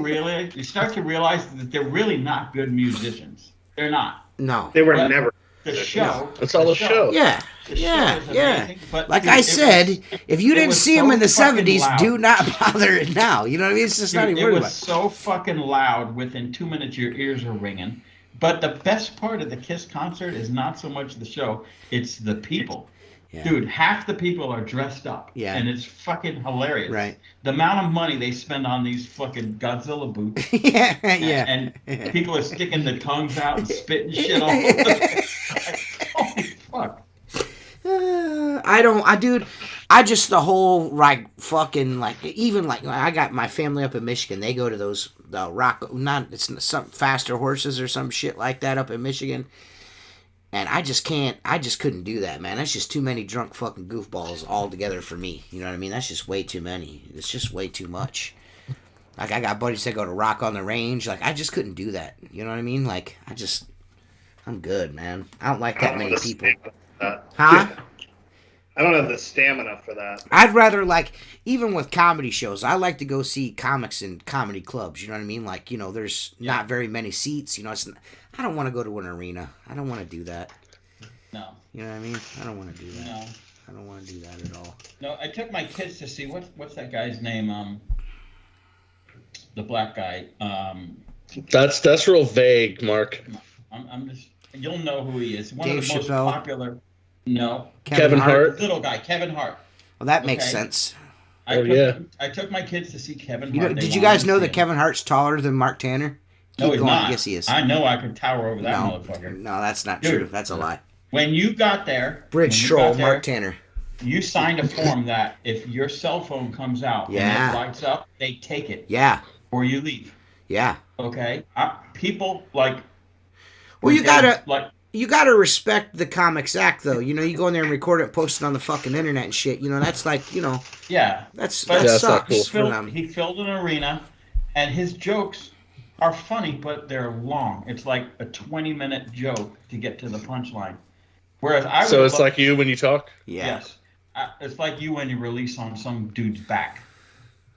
realize that they're really not good musicians. They're not. No. They were But never. The show. That's all the show. Yeah. The show Yeah. is Yeah. amazing, but Like dude, I it said, was- if you it didn't was see them so in the fucking 70s, loud. do not bother it now. You know what I mean? It's just not Dude, even it worth was it. so fucking loud. Within 2 minutes, your ears are ringing. But the best part of the Kiss concert is not so much the show; it's the people. Yeah. Dude, half the people are dressed up. Yeah. And it's fucking hilarious. Right. The amount of money they spend on these fucking Godzilla boots. Yeah. Yeah. And people are sticking their tongues out and spitting shit all over the place. Holy fuck. I just the whole fucking even I got my family up in Michigan. They go to those it's some faster horses or some shit like that up in Michigan. And I just couldn't do that, man. That's just too many drunk fucking goofballs all together for me. You know what I mean? That's just way too many. It's just way too much. Like, I got buddies that go to Rock on the Range. Like, I just couldn't do that. You know what I mean? Like, I'm good, man. I don't like that many people. Huh? I don't have the stamina for that. I'd rather, even with comedy shows, I like to go see comics in comedy clubs. You know what I mean? Like, there's not very many seats. I don't want to go to an arena. I don't want to do that. No. You know what I mean? I don't want to do that. No. I don't want to do that at all. No, I took my kids to see what's that guy's name? The black guy. That's real vague, Mark. I'm just. You'll know who he is. One Dave of the most Chappelle. popular. No. Kevin Hart. Little guy, Kevin Hart. Well, that makes Okay. sense. I took my kids to see Kevin Hart. They Did you wanted guys to know see that him. Kevin Hart's taller than Mark Tanner? No, Keep he's going. not. Yes, he is. I know I could tower over that No, motherfucker. no, that's not Dude. true. That's a lie. When you got there, Bridge when you troll, got there, Mark Tanner. you signed a form that if your cell phone comes out and Yeah. it lights up, they take it Yeah. or you leave. Yeah. Okay, people like. Well, were dead, like. you gotta respect the Comics Act, though. You know, you go in there and record it, post it on the fucking internet and shit. You know, that's like, you know, Yeah, that Yeah, that's not sucks cool. for them. He filled an arena, and his jokes are funny, but they're long. It's like a 20-minute joke to get to the punchline. Whereas I So it's like you when you talk? Yeah. Yes, it's like you when you release on some dude's back.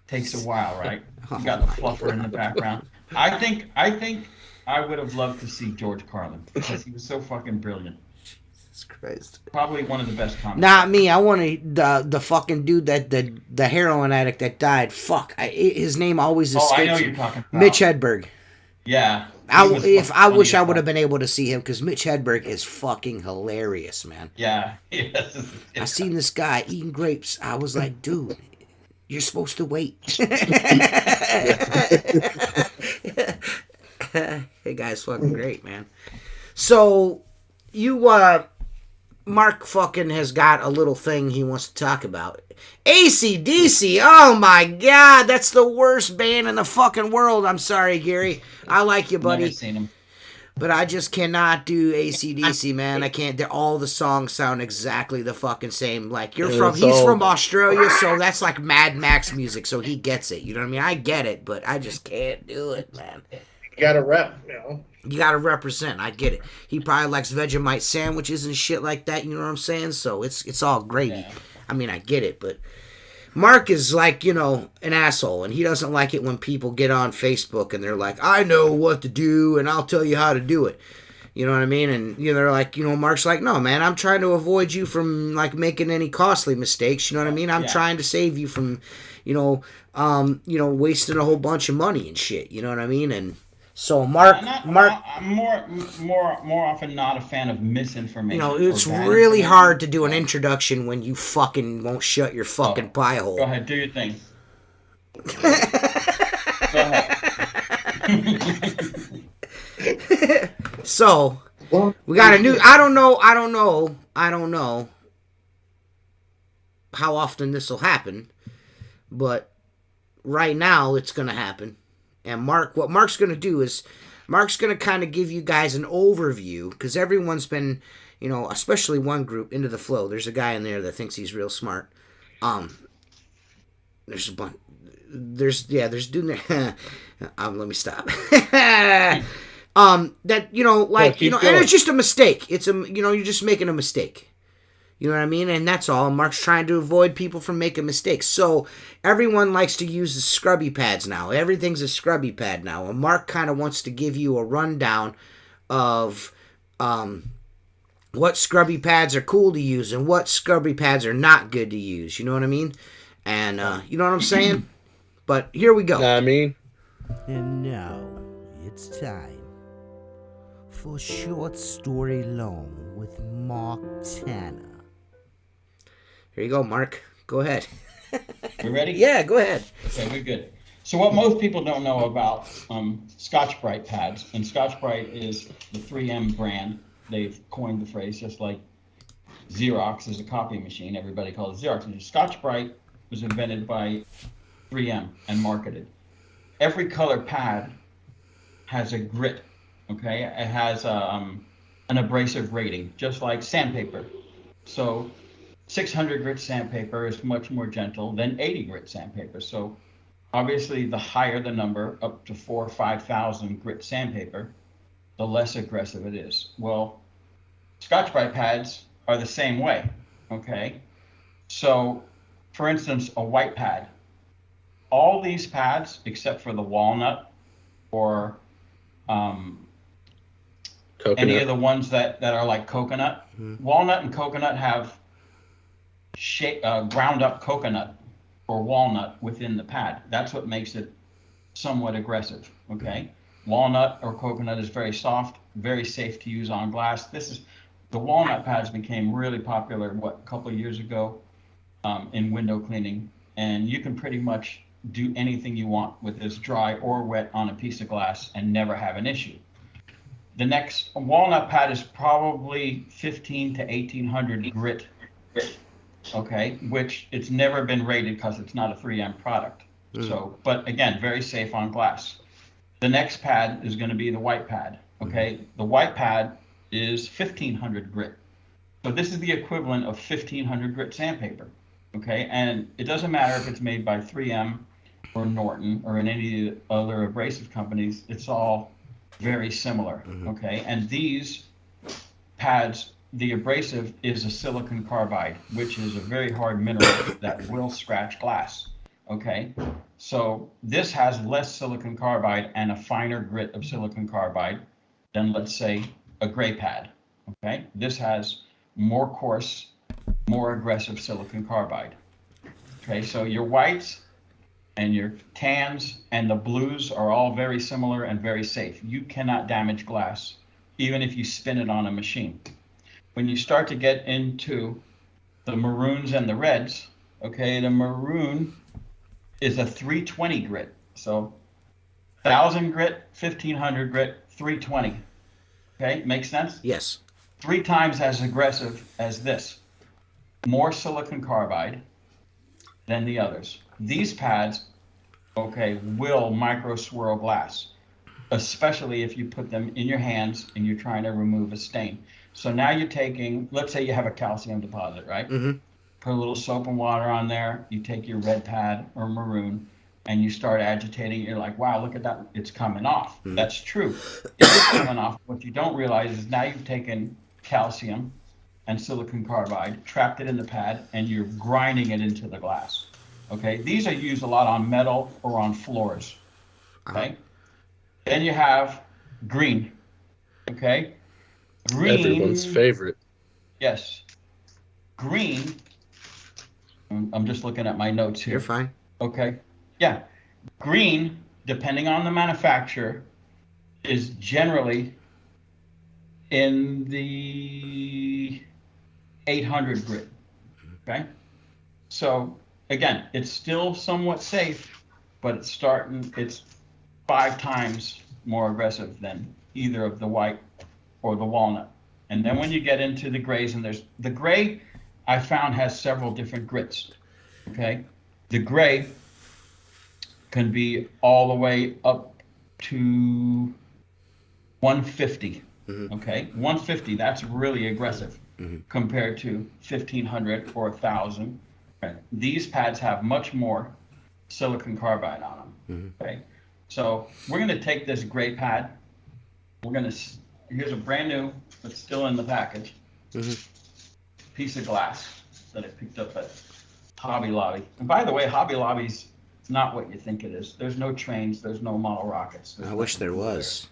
Takes a while, right? You got the fluffer in the background. I think I would have loved to see George Carlin because he was so fucking brilliant. Jesus Christ. Probably one of the best comics. Not me. I want the fucking dude that the heroin addict that died. Fuck. His name always escapes. I know you're talking about. Mitch Hedberg. Yeah. I wish I would have been able to see him because Mitch Hedberg is fucking hilarious, man. Yeah. Yes. I seen this guy eating grapes. I was like, dude, you're supposed to wait. Hey, guy's fucking great, man. So, Mark fucking has got a little thing he wants to talk about. AC/DC, oh my god, that's the worst band in the fucking world. I'm sorry, Gary. I like you, buddy. Never seen him. But I just cannot do AC/DC, man. I can't. All the songs sound exactly the fucking same. Like, he's from Australia, so that's like Mad Max music, so he gets it. You know what I mean? I get it, but I just can't do it, man. You got to rep, you know. You gotta represent. I get it. He probably likes Vegemite sandwiches and shit like that. You know what I'm saying? So it's all gravy. Yeah. I mean, I get it, but Mark is like, you know, an asshole, and he doesn't like it when people get on Facebook and they're like, I know what to do, and I'll tell you how to do it. You know what I mean? And you know, they're like, you know, Mark's like, no, man, I'm trying to avoid you from like making any costly mistakes. You know what I mean? I'm trying to save you from, wasting a whole bunch of money and shit. You know what I mean? And so Mark, I'm more often not a fan of misinformation. You know, it's really hard to do an introduction when you fucking won't shut your fucking pie hole. Go ahead, do your thing. Go ahead. So we got a new. I don't know how often this will happen, but right now it's gonna happen. And what Mark's going to do is, Mark's going to kind of give you guys an overview, because everyone's been, you know, especially one group, Into the Flow. There's a guy in there that thinks he's real smart. There's a bunch. There's dude there. Let me stop. That, you know, like, you know, and it's just a mistake. You're just making a mistake. You know what I mean? And that's all. Mark's trying to avoid people from making mistakes. So everyone likes to use the scrubby pads now. Everything's a scrubby pad now. And Mark kind of wants to give you a rundown of what scrubby pads are cool to use and what scrubby pads are not good to use. You know what I mean? And you know what I'm saying? But here we go. I mean. And now it's time for Short Story Long with Mark Tanner. Here you go, Mark. Go ahead. We ready? Yeah, go ahead. Okay, we're good. So what most people don't know about Scotch-Brite pads, and Scotch-Brite is the 3M brand. They've coined the phrase, just like Xerox is a copy machine. Everybody calls it Xerox. And Scotch-Brite was invented by 3M and marketed. Every color pad has a grit, okay? It has an abrasive rating, just like sandpaper. So 600 grit sandpaper is much more gentle than 80 grit sandpaper. So obviously the higher the number, up to 4,000 or 5,000 grit sandpaper, the less aggressive it is. Well, Scotch-Brite pads are the same way, okay? So for instance, a white pad, all these pads except for the walnut or any of the ones that are like coconut, walnut and coconut have ground up coconut or walnut within the pad. That's what makes it somewhat aggressive, okay? Walnut or coconut is very soft, very safe to use on glass. The walnut pads became really popular, a couple of years ago in window cleaning, and you can pretty much do anything you want with this dry or wet on a piece of glass and never have an issue. The next walnut pad is probably 15 to 1800 grit, okay, which it's never been rated because it's not a 3M product. So, but again, very safe on glass. The next pad is going to be the white pad, okay? The white pad is 1500 grit. So this is the equivalent of 1500 grit sandpaper, okay? And it doesn't matter if it's made by 3M or Norton or in any other abrasive companies, it's all very similar, okay? And these pads, the abrasive is a silicon carbide, which is a very hard mineral that will scratch glass, okay? So this has less silicon carbide and a finer grit of silicon carbide than, let's say, a gray pad, okay? This has more coarse, more aggressive silicon carbide, okay? So your whites and your tans and the blues are all very similar and very safe. You cannot damage glass, even if you spin it on a machine. When you start to get into the maroons and the reds, okay, the maroon is a 320 grit. So 1000 grit, 1500 grit, 320. Okay, makes sense? Yes. 3 times as aggressive as this. More silicon carbide than the others. These pads, okay, will micro swirl glass, especially if you put them in your hands and you're trying to remove a stain. So now you're taking, let's say you have a calcium deposit, right? Put a little soap and water on there. You take your red pad or maroon and you start agitating. You're like, wow, look at that. It's coming off. That's true. It is coming off. What you don't realize is now you've taken calcium and silicon carbide, trapped it in the pad, and you're grinding it into the glass. Okay, these are used a lot on metal or on floors. Okay, then you have green. Okay, green. Everyone's favorite. Yes, green. I'm just looking at my notes here. You're fine. Okay, yeah, green, depending on the manufacturer, is generally in the 800 grit. Okay, so again, it's still somewhat safe, but it's 5 times more aggressive than either of the white or the walnut. And then when you get into the grays, and there's the gray, I found has several different grits. Okay, the gray can be all the way up to 150. Okay, 150, that's really aggressive compared to 1500 or 1000. Okay. These pads have much more silicon carbide on them. Okay, so we're going to take this gray pad. Here's a brand new, but still in the package, piece of glass that I picked up at Hobby Lobby. And by the way, Hobby Lobby's not what you think it is. There's no trains. There's no model rockets. I wish there was.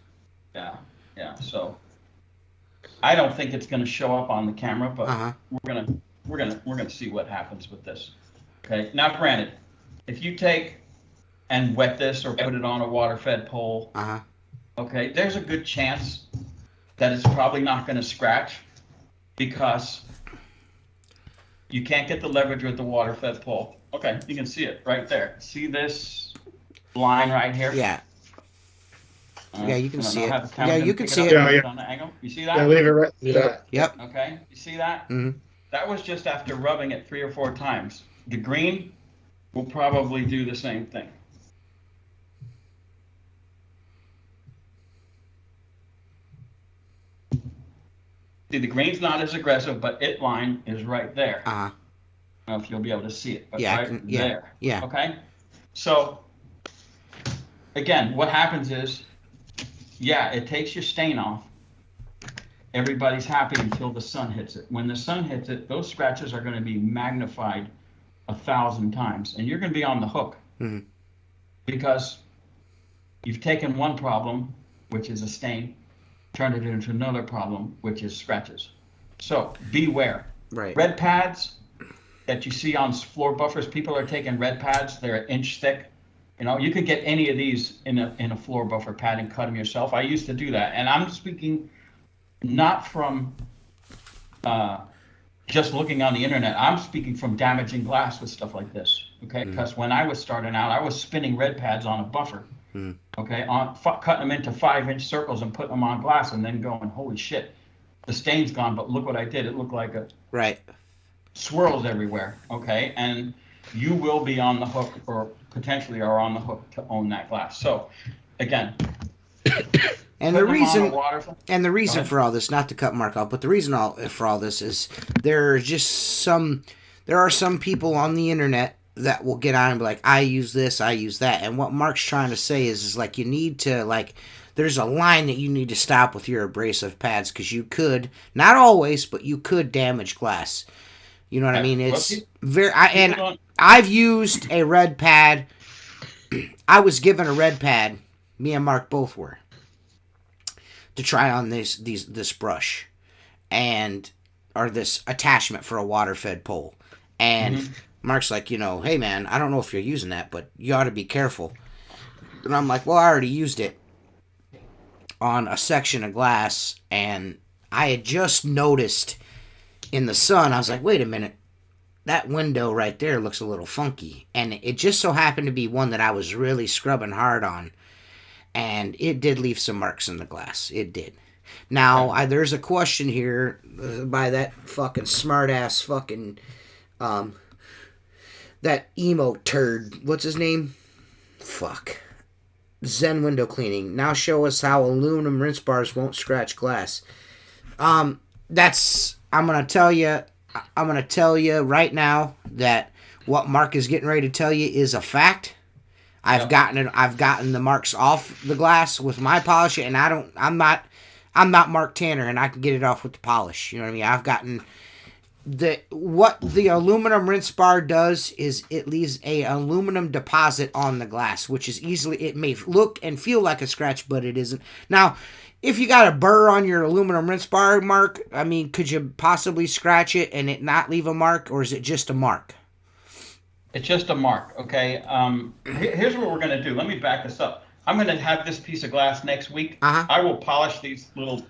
Yeah. So I don't think it's going to show up on the camera, but we're gonna see what happens with this. Okay. Now, granted, if you take and wet this or put it on a water-fed pole, okay, there's a good chance that it's probably not going to scratch because you can't get the leverage with the water-fed pole. Okay, you can see it right there. See this line right here? Yeah. Yeah, you can see it. Yeah, Yeah, you can see it. Yeah. On the angle. You see that? Yeah, leave it right. Yeah. Yep. Okay, you see that? That was just after rubbing it 3 or 4 times. The green will probably do the same thing. See, the green's not as aggressive, but it line is right there. I don't know if you'll be able to see it, but right there. Yeah. Okay? So, again, what happens is, yeah, it takes your stain off. Everybody's happy until the sun hits it. When the sun hits it, those scratches are going to be magnified 1,000 times, and you're going to be on the hook because you've taken one problem, which is a stain, turned it into another problem, which is scratches. So beware. Right. Red pads that you see on floor buffers, people are taking red pads. They're an inch thick. You know, you could get any of these in a floor buffer pad and cut them yourself. I used to do that, and I'm speaking not from just looking on the internet. I'm speaking from damaging glass with stuff like this. Okay, because when I was starting out, I was spinning red pads on a buffer, okay, cutting them into 5-inch circles and putting them on glass, and then going, holy shit, the stain's gone, but look what I did. It looked like a Right. swirls everywhere, okay? And you will be on the hook, or potentially are on the hook to own that glass. So, again, And the reason Go for all this, not to cut Mark off, but the reason for all this is there are some people on the internet that will get on and be like, I use this, I use that. And what Mark's trying to say is like, you need to, like, there's a line that you need to stop with your abrasive pads, because you could, not always, but you could damage glass. You know what I mean? It's I've used a red pad. I was given a red pad, me and Mark both were, to try on this brush, or this attachment for a water-fed pole. And Mark's like, hey man, I don't know if you're using that, but you ought to be careful. And I'm like, well, I already used it on a section of glass, and I had just noticed in the sun, I was like, wait a minute, that window right there looks a little funky. And it just so happened to be one that I was really scrubbing hard on, and it did leave some marks in the glass. It did. Now, there's a question here by that fucking smart-ass fucking, that emo turd. What's his name? Fuck. Zen Window Cleaning. Now show us how aluminum rinse bars won't scratch glass. I'm gonna tell you right now that what Mark is getting ready to tell you is a fact. I've gotten the marks off the glass with my polish, and I'm not Mark Tanner, and I can get it off with the polish. You know what I mean? I've gotten what the aluminum rinse bar does is it leaves a aluminum deposit on the glass, which is it may look and feel like a scratch, but it isn't. Now, if you got a burr on your aluminum rinse bar, Mark, I mean, could you possibly scratch it and it not leave a mark, or is it just a mark? It's just a mark, okay? Here's what we're going to do. Let me back this up. I'm going to have this piece of glass next week. I will polish these little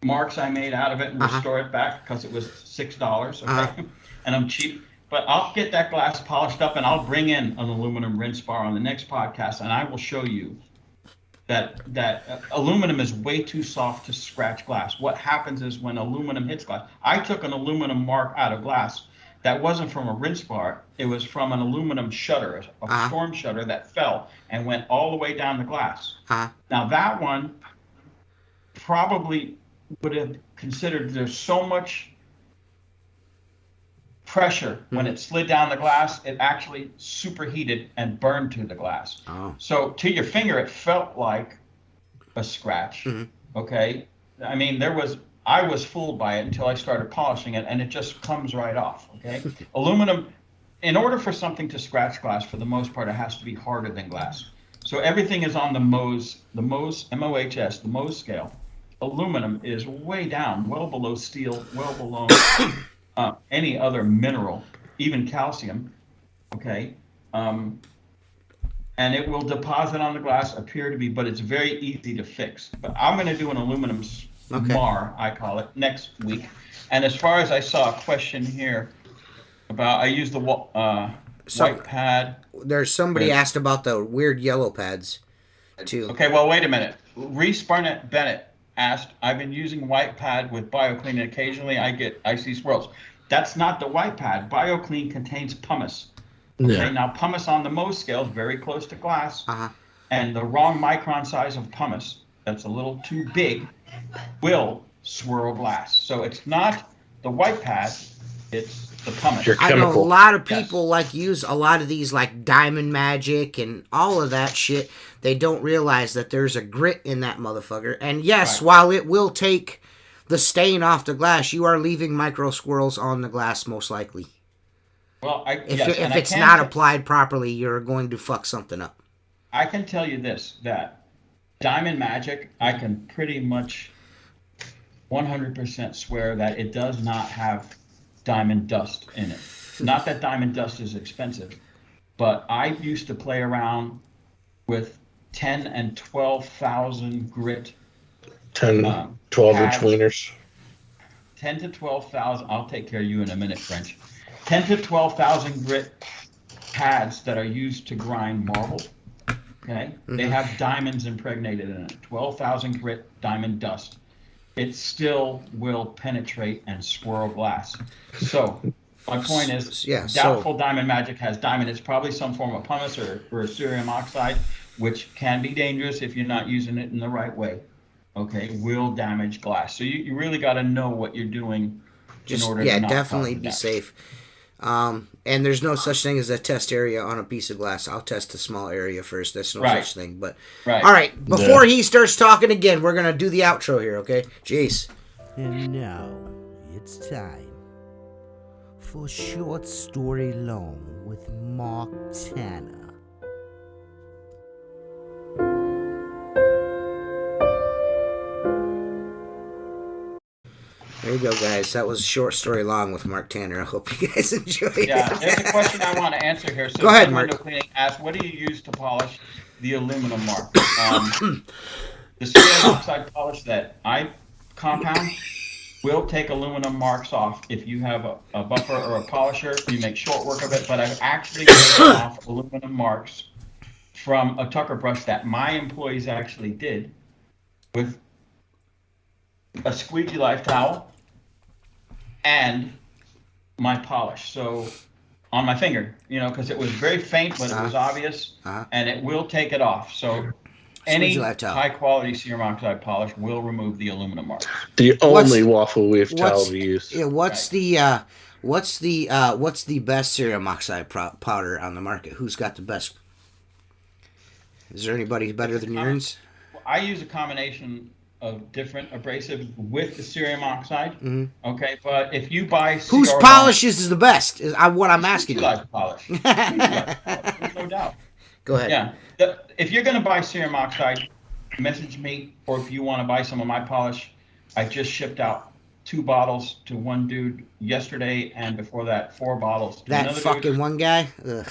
marks I made out of it and restore it back, because it was $6, okay? And I'm cheap. But I'll get that glass polished up, and I'll bring in an aluminum rinse bar on the next podcast, and I will show you that aluminum is way too soft to scratch glass. What happens is when aluminum hits glass, I took an aluminum mark out of glass that wasn't from a rinse bar. It was from an aluminum shutter, a storm shutter that fell and went all the way down the glass. Now that one probably would have considered there's so much pressure when it slid down the glass, it actually superheated and burned to the glass. So to your finger, it felt like a scratch. Okay, I mean, I was fooled by it until I started polishing it, and it just comes right off. Okay, aluminum, in order for something to scratch glass, for the most part, it has to be harder than glass. So everything is on the Mohs, M-O-H-S, the Mohs scale. Aluminum is way down, well below steel, well below any other mineral, even calcium, okay? And it will deposit on the glass, appear to be, but it's very easy to fix. But I'm going to do an aluminum mar, I call it, next week. And as far as I saw a question here about, I used the white pad. There's somebody asked about the weird yellow pads, too. Okay, well, wait a minute. Reese Barnett Bennett asked, I've been using white pad with BioClean, and occasionally I see swirls. That's not the white pad. BioClean contains pumice. Okay, now pumice on the Mohs scale is very close to glass, and the wrong micron size of pumice, that's a little too big, will swirl glass. So it's not the white pad, it's the pumice. I know a lot of people use a lot of these like Diamond Magic and all of that shit. They don't realize that there's a grit in that motherfucker. And yes, while it will take the stain off the glass, you are leaving micro swirls on the glass most likely. Well, if it's not applied properly, you're going to fuck something up. I can tell you this, that Diamond Magic, I can pretty much 100% swear that it does not have diamond dust in it. Not that diamond dust is expensive, but I used to play around with 10 and 12,000 grit 10, 12-inch wieners. 10 to 12,000. I'll take care of you in a minute, French. 10 to 12,000 grit pads that are used to grind marble. Okay, they have diamonds impregnated in it, 12,000 grit diamond dust. It still will penetrate and swirl glass. So my point is, Yeah, doubtful diamond magic has diamond. It's probably some form of pumice or cerium oxide, which can be dangerous if you're not using it in the right way. Okay, will damage glass. So you really got to know what you're doing in order to not definitely cause be damage. safe. And there's no such thing as a test area on a piece of glass. I'll test a small area first. That's no such thing. But Right. all right, before he starts talking again, we're gonna do the outro here, okay? Jeez. And now it's time for Short Story Long with Mark Tanner. There you go, guys. That was Short Story Long with Mark Tanner. I hope you guys enjoyed it. Yeah, there's a question I want to answer here. So Go ahead, Mark. Window Cleaning asks, what do you use to polish the aluminum mark? The cerium oxide polish that I compound will take aluminum marks off. If you have a buffer or a polisher, you make short work of it. But I've actually taken off aluminum marks from a tucker brush that my employees actually did with a Squeegee Life towel and my polish. So on my finger, because it was very faint, but it was obvious, and it will take it off. So any high quality cerium oxide polish will remove the aluminum mark. The only waffle weave towel to use. Yeah, what's the best cerium oxide powder on the market? Who's got the best? Is there anybody better than yours? I use a combination of different abrasives with the cerium oxide. Mm-hmm. Okay, but if you buy whose polishes is the best? Is what I'm asking you. Life polish. There's no doubt. Go ahead. Yeah, if you're going to buy cerium oxide, message me, or if you want to buy some of my polish, I just shipped out 2 bottles to one dude yesterday, and before that 4 bottles to that another fucking dude. one guy. Ugh.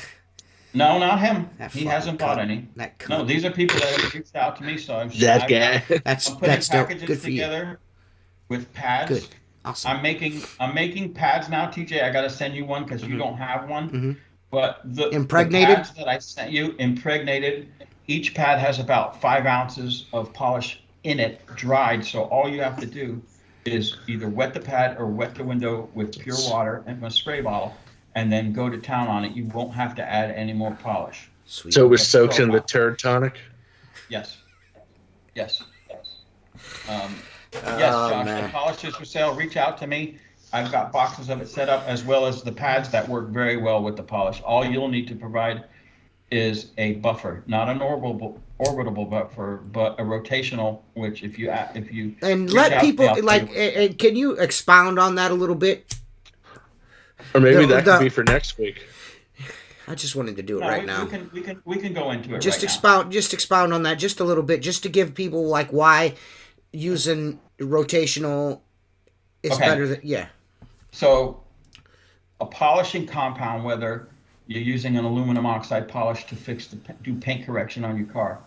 No, not him. That he hasn't bought any. No, these are people that have reached out to me. So I'm that guy. I'm putting packages together with pads. Good, awesome. I'm making pads now, TJ. I got to send you one because you don't have one. Mm-hmm. But the pads that I sent you, impregnated. Each pad has about 5 ounces of polish in it, dried. So all you have to do is either wet the pad or wet the window with pure water and a spray bottle, and then go to town on it. You won't have to add any more polish. Sweet. So it was soaked in the turd tonic? Yes. Yes, Josh, the polish is for sale. Reach out to me. I've got boxes of it set up, as well as the pads that work very well with the polish. All you'll need to provide is a buffer, not an orbitable buffer, but a rotational, which if you and let people can you expound on that a little bit? Or maybe that could be for next week. I just wanted to do it right now. We can go into it. Just expound on that just a little bit, just to give people why using rotational is better than So, a polishing compound, whether you're using an aluminum oxide polish to do paint correction on your car,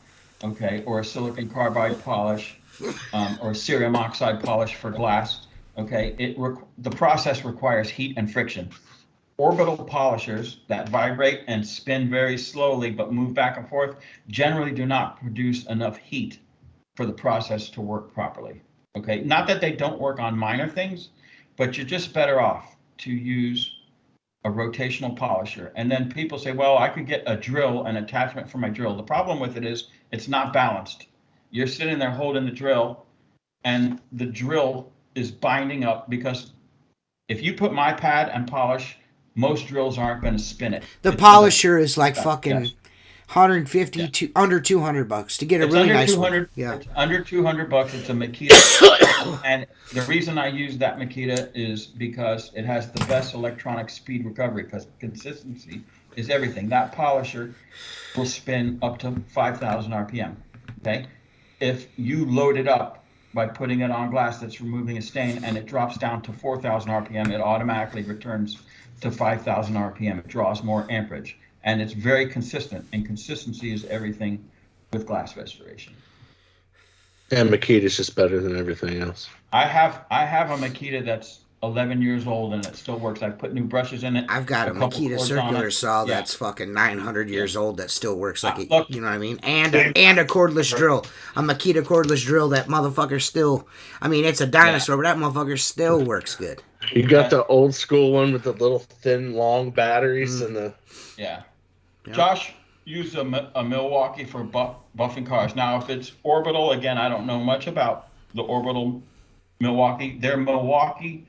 or a silicon carbide polish, or a cerium oxide polish for glass. The process requires heat and friction. Orbital polishers that vibrate and spin very slowly but move back and forth generally do not produce enough heat for the process to work properly. Not that they don't work on minor things, but you're just better off to use a rotational polisher. And then people say, well, I could get a drill, an attachment for my drill. The problem with it is it's not balanced. You're sitting there holding the drill, and the drill is binding up, because if you put my pad and polish, most drills aren't going to spin it. The polisher is like fucking 150 to under $200 to get a really nice one. Yeah, it's under $200. It's a Makita, and the reason I use that Makita is because it has the best electronic speed recovery, because consistency is everything. That polisher will spin up to 5,000 RPM. If you load it up by putting it on glass that's removing a stain, and it drops down to 4,000 RPM, it automatically returns to 5,000 RPM. It draws more amperage, and it's very consistent, and consistency is everything with glass restoration. And Makita's just better than everything else. I have a Makita that's 11 years old and it still works. I put new brushes in it. I've got a couple Makita cords on circular it. saw Yeah. that's fucking 900 years old that still works like it. Look. You know what I mean? And a cordless drill. A Makita cordless drill. That motherfucker still. I mean, it's a dinosaur, but that motherfucker still works good. You got the old school one with the little thin, long batteries and the. Yeah. Yep. Josh used a Milwaukee for buffing cars. Now, if it's orbital, again, I don't know much about the orbital Milwaukee. They're Milwaukee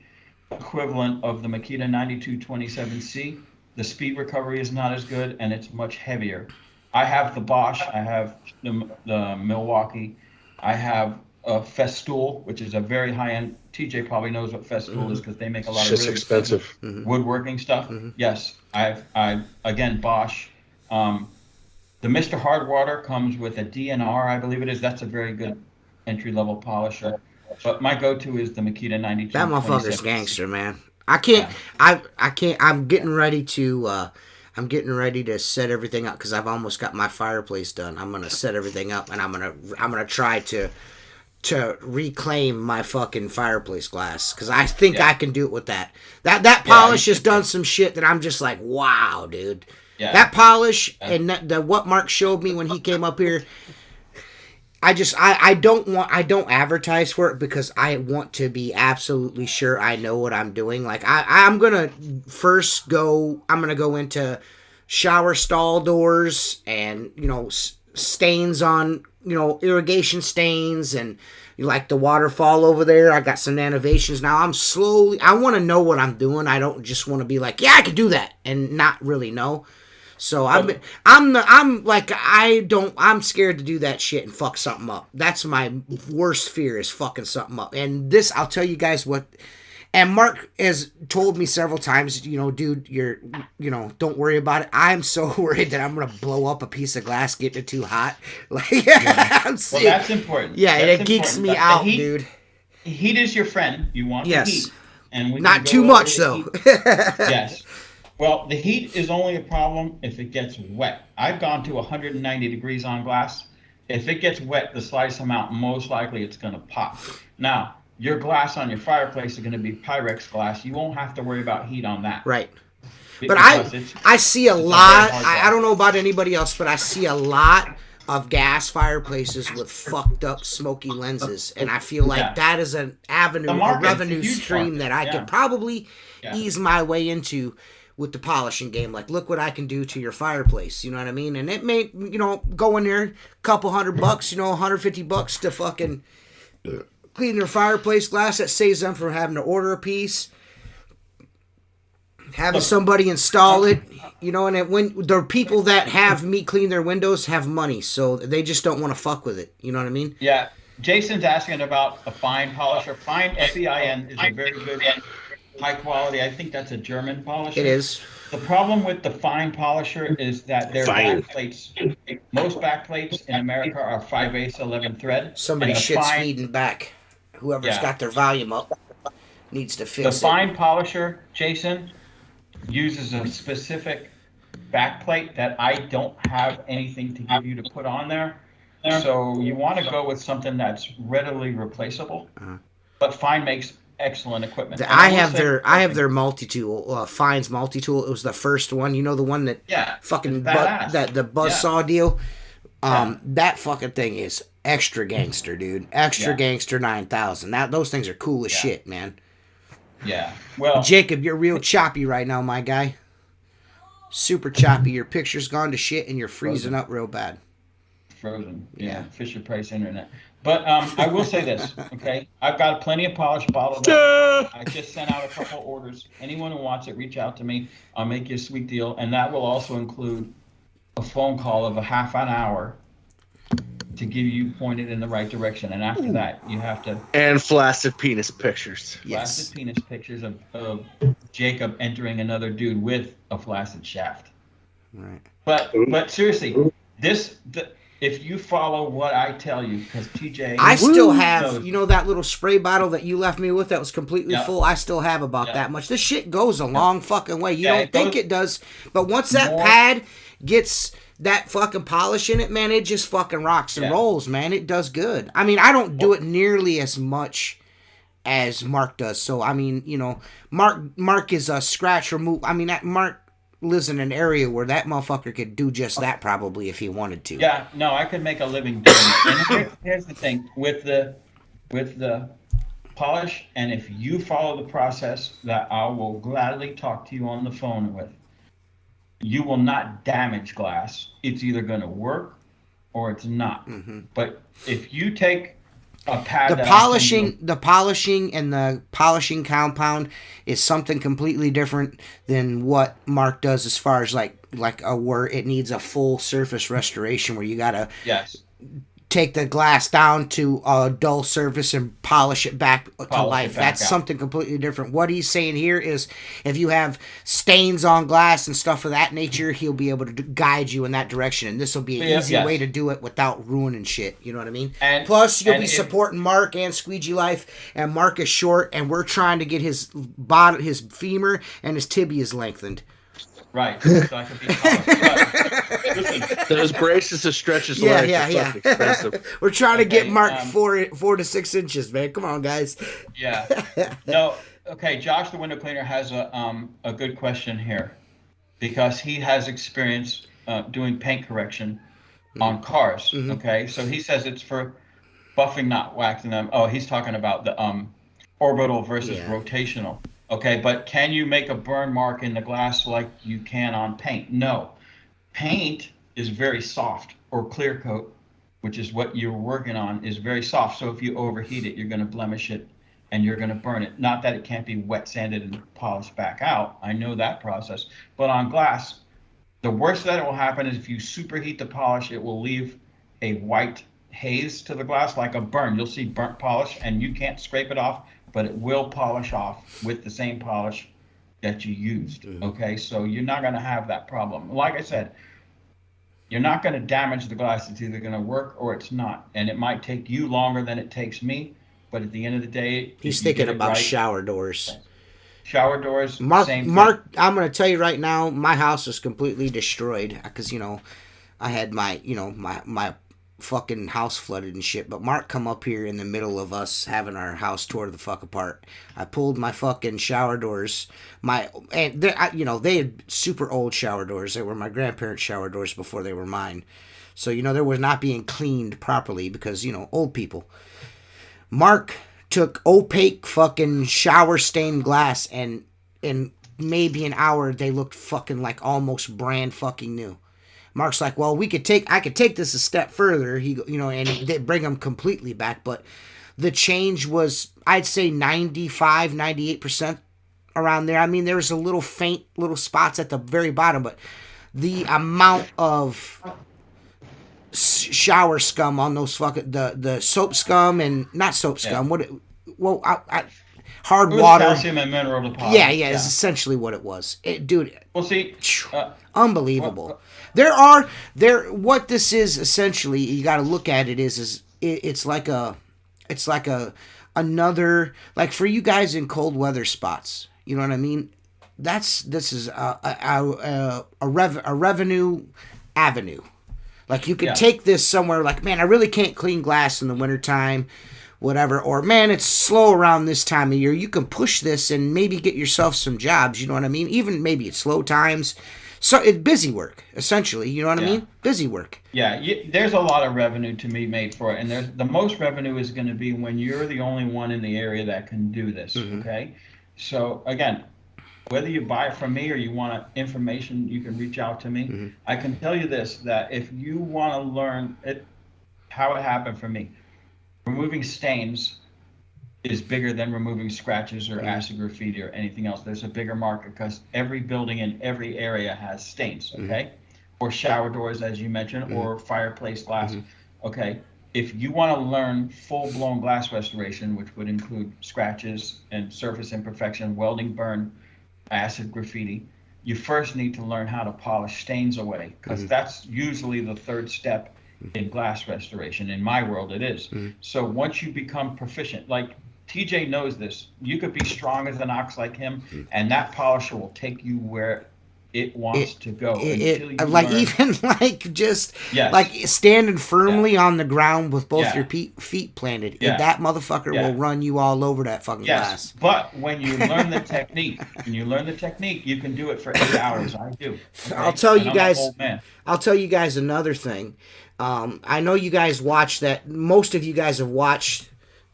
equivalent of the Makita 9227C. The speed recovery is not as good, and it's much heavier. I have the Bosch. I have the Milwaukee. I have a Festool, which is a very high-end. TJ probably knows what Festool is because they make a lot It's of just really expensive. woodworking stuff. Yes, I again Bosch. The Mr. Hardwater comes with a DNR, I believe it is. That's a very good entry-level polisher. But my go-to is the Makita 92. That motherfucker's gangster, man. I can't. Yeah. I can't. I'm getting ready to. I'm getting ready to set everything up because I've almost got my fireplace done. I'm gonna set everything up and I'm gonna try to reclaim my fucking fireplace glass because I think I can do it with that. That polish has done some shit that I'm just like, wow, dude. Yeah. That polish and what Mark showed me when he came up here. I don't advertise for it because I want to be absolutely sure I know what I'm doing. Like I'm gonna go into shower stall doors and stains on irrigation stains and like the waterfall over there. I got some innovations now. I want to know what I'm doing. I don't just want to be like, yeah, I can do that and not really know. So I'm scared to do that shit and fuck something up. That's my worst fear is fucking something up. And this, I'll tell you guys what, and Mark has told me several times, dude, don't worry about it. I'm so worried that I'm going to blow up a piece of glass getting it too hot. Like, I'm well, that's important. Yeah, that's it geeks me the out, heat, dude. Heat is your friend. You want the heat. And we not too much, though. Yes. Well, the heat is only a problem if it gets wet. I've gone to 190 degrees on glass. If it gets wet, the slice amount, most likely it's going to pop. Now, your glass on your fireplace is going to be Pyrex glass. You won't have to worry about heat on that. Right. But I see a lot. I don't know about anybody else, but I see a lot of gas fireplaces with fucked up smoky lenses. And I feel like that is an avenue, a revenue stream that I could probably ease my way into with the polishing game. Like, look what I can do to your fireplace. You know what I mean? And it may, go in there, a couple $100, $150 to fucking clean their fireplace glass. That saves them from having to order a piece, having somebody install it, and when the people that have me clean their windows have money, so they just don't want to fuck with it. You know what I mean? Yeah. Jason's asking about a fine polisher. Fine, FEIN, is a very good high quality. I think that's a German polisher. It is. The problem with the fine polisher is that their back plates, most back plates in America are 5/8 11 thread. Somebody shit's feeding back. Whoever's got their volume up needs to fix it. The fine polisher, Jason, uses a specific back plate that I don't have anything to give you to put on there. So you want to go with something that's readily replaceable. But Fine makes excellent equipment. I have their multi-tool, Fine's multi-tool. It was the first one. The one that fucking the buzzsaw deal. That fucking thing is extra gangster, dude. Extra gangster 9000. Those things are cool as shit, man. Yeah. Well, Jacob, you're real choppy right now, my guy. Super choppy. Your picture's gone to shit and you're freezing up real bad. Frozen. Yeah. Fisher Price Internet. But I will say this, okay? I've got plenty of polish bottled up. I just sent out a couple orders. Anyone who wants it, reach out to me. I'll make you a sweet deal. And that will also include a phone call of a half an hour to give you pointed in the right direction. And after that, you have to... And flaccid penis pictures. Flaccid penis pictures of Jacob entering another dude with a flaccid shaft. Right. But seriously, if you follow what I tell you, because TJ... I still have, that little spray bottle that you left me with that was completely full, I still have about that much. This shit goes a long fucking way. You don't think it does, but once that pad gets that fucking polish in it, man, it just fucking rocks and rolls, man. It does good. I mean, I don't do it nearly as much as Mark does. So I mean, you know, Mark is a scratch remove. I mean, Mark lives in an area where that motherfucker could do just that probably if he wanted to. Yeah, no, I could make a living doing it. And here's the thing with the polish, and if you follow the process that I will gladly talk to you on the phone with, you will not damage glass. It's either going to work or it's not. But if you take a pad, the polishing and the polishing compound is something completely different than what Mark does as far as like where it needs a full surface restoration where you gotta take the glass down to a dull surface and polish it back to life. That's something completely different. What he's saying here is if you have stains on glass and stuff of that nature, he'll be able to guide you in that direction. And this will be an easy way to do it without ruining shit. You know what I mean? And plus, you'll be supporting Mark and Squeegee Life. And Mark is short, and we're trying to get his bottom, his femur and his tibias lengthened. Right, so I could be taller. Listen, those braces to stretch his legs are fucking expensive. We're trying to get Mark 4 to 6 inches, man. Come on, guys. Yeah. No. Okay. Josh, the window cleaner, has a good question here, because he has experience doing paint correction on cars. Okay, so he says it's for buffing, not waxing them. Oh, he's talking about the orbital versus rotational. Okay, but can you make a burn mark in the glass like you can on paint? No. Paint is very soft, or clear coat, which is what you're working on, is very soft. So if you overheat it, you're going to blemish it and you're going to burn it. Not that it can't be wet sanded and polished back out. I know that process. But on glass, the worst that will happen is if you superheat the polish, it will leave a white haze to the glass like a burn. You'll see burnt polish and you can't scrape it off, but it will polish off with the same polish that you used. Okay, so you're not going to have that problem. Like I said, you're not going to damage the glass. It's either going to work or it's not. And it might take you longer than it takes me, but at the end of the day, he's thinking about shower doors. Shower doors, Mark, same Mark, I'm going to tell you right now, my house is completely destroyed because, you know, I had my, you know, my fucking house flooded and shit, but Mark come up here in the middle of us having our house tore the fuck apart. I pulled my fucking shower doors, you know, they had super old shower doors. They were my grandparents' shower doors before they were mine. So, you know, they were not being cleaned properly because, you know, old people. Mark took opaque fucking shower stained glass and in maybe an hour they looked fucking like almost brand fucking new. Mark's like, well, I could take this a step further. He, you know, and they bring them completely back. But the change was, I'd say 95, 98% around there. I mean, there was a little faint little spots at the very bottom, but the amount of shower scum on those fucking, the soap scum and not soap scum. Hard water. Calcium and mineral deposit. Yeah, it's essentially what it was. Dude. Well, see, unbelievable. What this is essentially, you got to look at it it's like another, like for you guys in cold weather spots, you know what I mean? This is a revenue avenue. Like you could take this somewhere like, man, I really can't clean glass in the wintertime, whatever, or man, it's slow around this time of year. You can push this and maybe get yourself some jobs, you know what I mean? Even maybe it's slow times. So it's busy work, essentially. You know what I mean? Busy work. Yeah, there's a lot of revenue to be made for it, and the most revenue is going to be when you're the only one in the area that can do this. Okay, so again, whether you buy it from me or you want information, you can reach out to me. I can tell you this: that if you want to learn how it happened for me, removing stains is bigger than removing scratches or acid graffiti or anything else. There's a bigger market because every building in every area has stains, okay? Or shower doors, as you mentioned, or fireplace glass. Okay, if you want to learn full-blown glass restoration, which would include scratches and surface imperfection, welding, burn, acid graffiti, you first need to learn how to polish stains away because that's usually the third step in glass restoration. In my world, it is. So once you become proficient, like TJ knows this, you could be strong as an ox like him, and that polisher will take you where it wants to go until you like learn. even like just Yes. like standing firmly on the ground with both Yeah. your feet planted. Yeah. That motherfucker Yeah. will run you all over that fucking glass. But when you learn the technique, you can do it for 8 hours. I do. Okay? I'll tell And you I'm an guys. old man. I'll tell you guys another thing. I know you guys watched that. Most of you guys have watched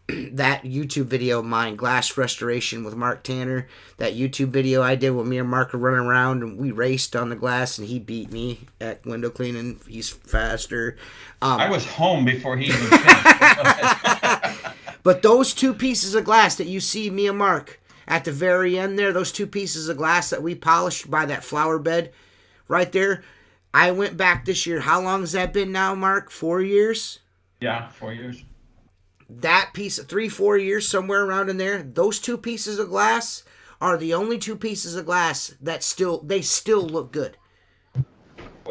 that YouTube video of mine, Glass Restoration with Mark Tanner. That YouTube video I did with me and Mark were running around and we raced on the glass and he beat me at window cleaning. He's faster. I was home before he even finished. But those two pieces of glass that you see me and Mark at the very end there, those two pieces of glass that we polished by that flower bed right there, I went back this year. How long has that been now, Mark? 4 years? Yeah, 4 years. That piece of 3-4 years, somewhere around in there, those two pieces of glass are the only two pieces of glass that still look good.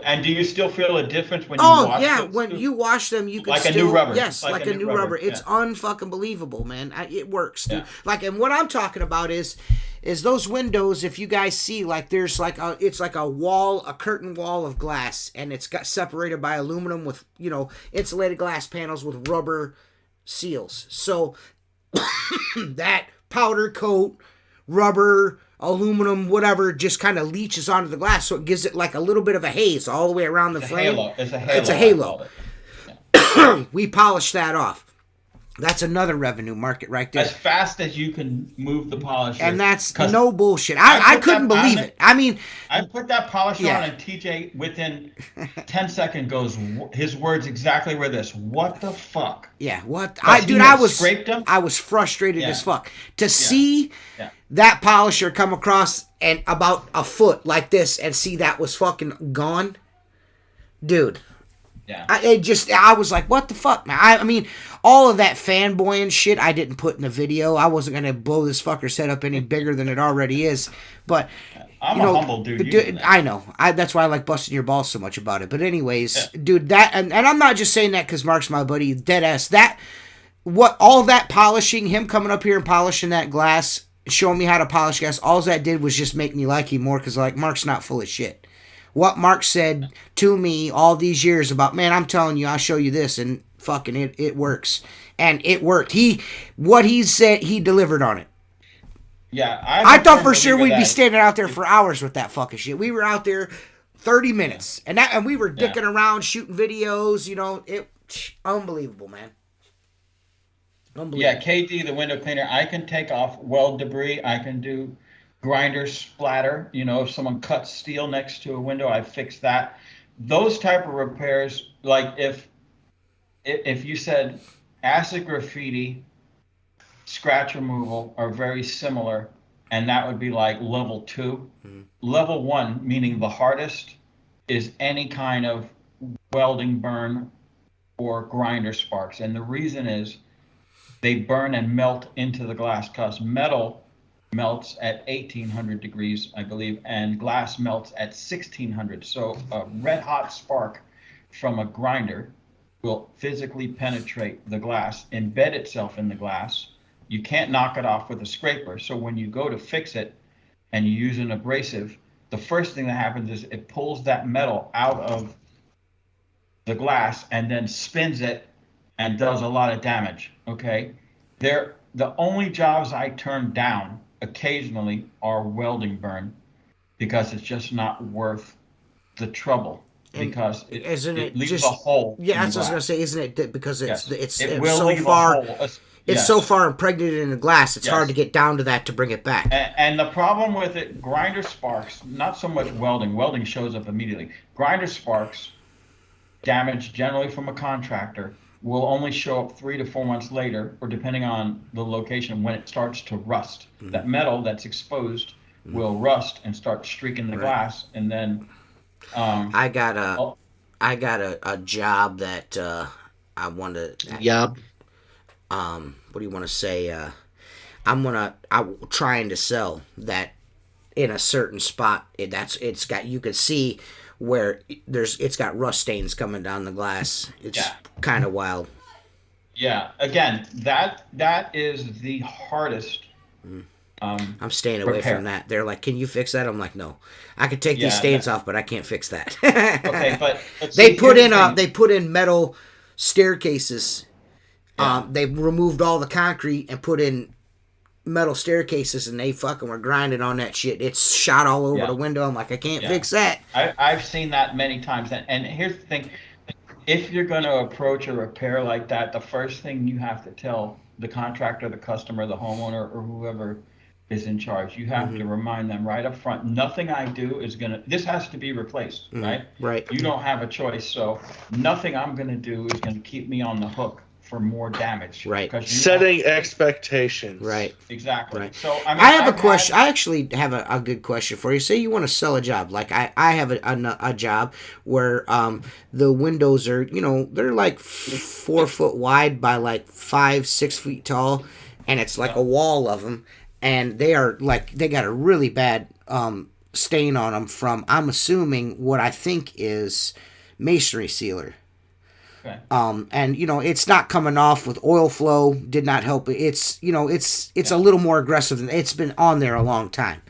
And do you still feel a difference when you wash them? When you wash them, you can like still, a new rubber. Yes, like a new rubber. It's unfucking believable, man. It works, dude. Yeah. Like, and what I'm talking about is those windows. If you guys see, like, there's like it's like a wall, a curtain wall of glass, and it's got separated by aluminum with insulated glass panels with rubber seals. So that powder coat, rubber, aluminum, whatever, just kind of leaches onto the glass, so it gives it like a little bit of a haze all the way around the frame. It's a halo. It's a halo. Yeah. We polished that off. That's another revenue market right there. As fast as you can move the polisher. And that's no bullshit. I couldn't believe it. I mean, I put that polisher on and TJ within 10 seconds goes, his words exactly were this: what the fuck? Yeah, what? Scraped them? I was frustrated as fuck. To see that polisher come across and about a foot like this and see that was fucking gone. Dude. Yeah. I was like, what the fuck, man? I mean, all of that fanboying shit I didn't put in the video. I wasn't going to blow this fucker's head up any bigger than it already is. But, I'm a humble dude. I know. That's why I like busting your balls so much about it. But anyways, dude, that, and I'm not just saying that because Mark's my buddy, dead ass. All that polishing, him coming up here and polishing that glass, showing me how to polish glass, all that did was just make me like him more because, like, Mark's not full of shit. What Mark said to me all these years about, man, I'm telling you, I'll show you this, and fucking it works. And it worked. What he said, he delivered on it. Yeah. I thought for sure we'd be standing out there for hours with that fucking shit. We were out there 30 minutes. And we were dicking around, shooting videos, unbelievable, man. Unbelievable. Yeah, KD, the window cleaner, I can take off weld debris. I can do grinder splatter. If someone cuts steel next to a window, I fix that. Those type of repairs, like if you said acid graffiti, scratch removal are very similar, and that would be like level 2. Mm-hmm. Level 1, meaning the hardest, is any kind of welding burn or grinder sparks. And the reason is they burn and melt into the glass, because metal melts at 1800 degrees, I believe, and glass melts at 1600. So a red hot spark from a grinder will physically penetrate the glass, embed itself in the glass. You can't knock it off with a scraper. So when you go to fix it and you use an abrasive, the first thing that happens is it pulls that metal out of the glass and then spins it and does a lot of damage. Okay, the only jobs I turn down occasionally are welding burn, because it's just not worth the trouble, because it leaves a hole. Yeah, that's what I was gonna say. Isn't it because it's It's so far impregnated in the glass, it's hard to get down to that to bring it back. And the problem with it, grinder sparks, not so much welding. Welding shows up immediately. Grinder sparks, damage generally from a contractor, will only show up 3 to 4 months later, or depending on the location, when it starts to rust. Mm-hmm. That metal that's exposed will rust and start streaking the glass, and then I got a job that I want to. What do you want to say? I'm trying to sell that in a certain spot. It's got, you can see where it's got rust stains coming down the glass. It's kind of wild. Yeah. Again, that is the hardest I'm staying away repair. from that. They're like, "Can you fix that?" I'm like, "No, I can take these Yeah, stains off, but I can't fix that." Okay, but they see, put here's in the thing. they put in metal staircases. Yeah. They removed all the concrete and put in metal staircases, and they fucking were grinding on that shit. It's shot all over Yeah. the window. I'm like, I can't Yeah. fix that. I've seen that many times. And here's the thing. If you're going to approach a repair like that, the first thing you have to tell the contractor, the customer, the homeowner, or whoever is in charge, you have to remind them right up front, nothing I do is going to, this has to be replaced, right? Right. You don't have a choice. So nothing I'm going to do is going to keep me on the hook for more damage. Right. Setting expectations. Right. Exactly. Right. So I mean, I have a question. I actually have a good question for you. Say you want to sell a job. Like I have a job where the windows are, they're like 4 foot wide by like 5-6 feet tall, and it's like a wall of them, and they are like, they got a really bad stain on them from, I'm assuming, what I think is masonry sealer. Okay. And it's not coming off with oil flow, did not help it. It's a little more aggressive than, it's been on there a long time.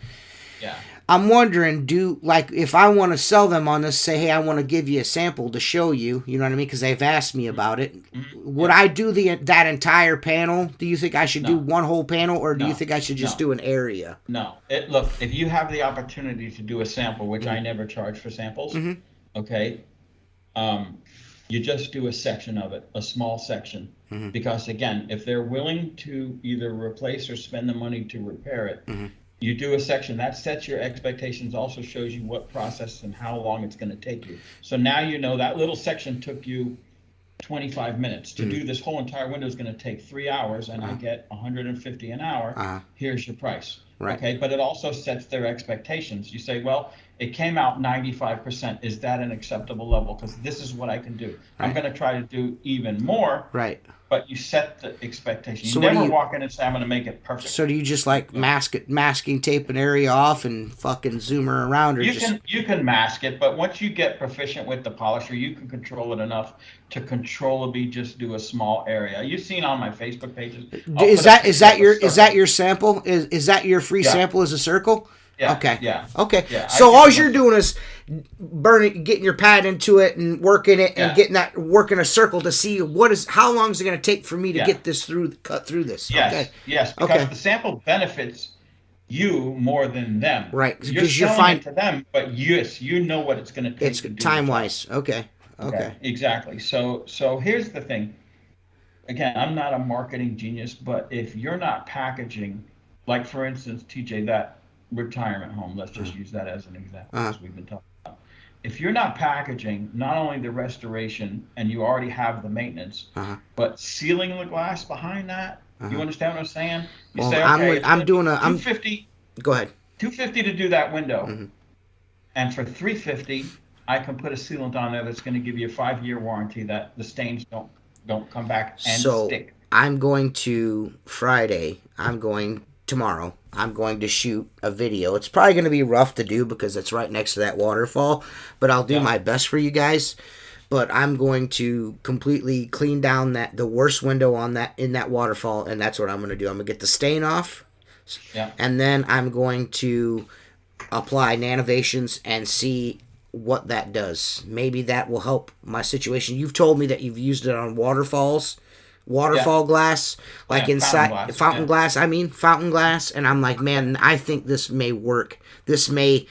Yeah. I'm wondering, if I want to sell them on this, say, hey, I want to give you a sample to show you, you know what I mean? Because they've asked me about it. Would I do that entire panel? Do you think I should do one whole panel, or do you think I should just do an area? No. Look, if you have the opportunity to do a sample, which I never charge for samples, okay, you just do a section of it, a small section. Because again, if they're willing to either replace or spend the money to repair it, you do a section. That sets your expectations, also shows you what process and how long it's going to take you. So now you know that little section took you 25 minutes. To do this whole entire window is going to take 3 hours, and I get $150 an hour. Here's your price. Right. Okay, but it also sets their expectations. You say, well, it came out 95%. Is that an acceptable level? Because this is what I can do. Right. I'm going to try to do even more. Right. But you set the expectation. You So what never do you- walk in and say, I'm going to make it perfect. So do you just like masking tape an area off and fucking zoom her around, or You can mask it, but once you get proficient with the polisher, you can control it enough to controllably just do a small area. You've seen on my Facebook pages. Is that your sample? Is that your free sample as a circle? Yeah. Okay. Yeah. Okay. Yeah, So all you're doing is getting your pad into it and working it and working a circle to see how long is it going to take for me to get this cut through this. Yes. Okay. Yes. Because the sample benefits you more than them. Right. You're selling it to them, but yes, you know what it's going to take. It's time wise. Okay. Exactly. So here's the thing. Again, I'm not a marketing genius, but if you're not packaging, like for instance, TJ, that retirement home, let's just use that as an example, as we've been talking about. If you're not packaging not only the restoration and you already have the maintenance, but sealing the glass behind that, you understand what I'm saying? You say, okay, I'm doing $250. Go ahead. $250 to do that window, and for $350, I can put a sealant on there that's going to give you a 5-year warranty that the stains don't come back and stick. I'm going to tomorrow, I'm going to shoot a video. It's probably going to be rough to do because it's right next to that waterfall, but I'll do my best for you guys. But I'm going to completely clean down the worst window in that waterfall, and that's what I'm going to do. I'm going to get the stain off, and then I'm going to apply Nanovations and see what that does. Maybe that will help my situation. You've told me that you've used it on waterfall glass, like inside fountain glass, and I'm like, man, I think this may work. This may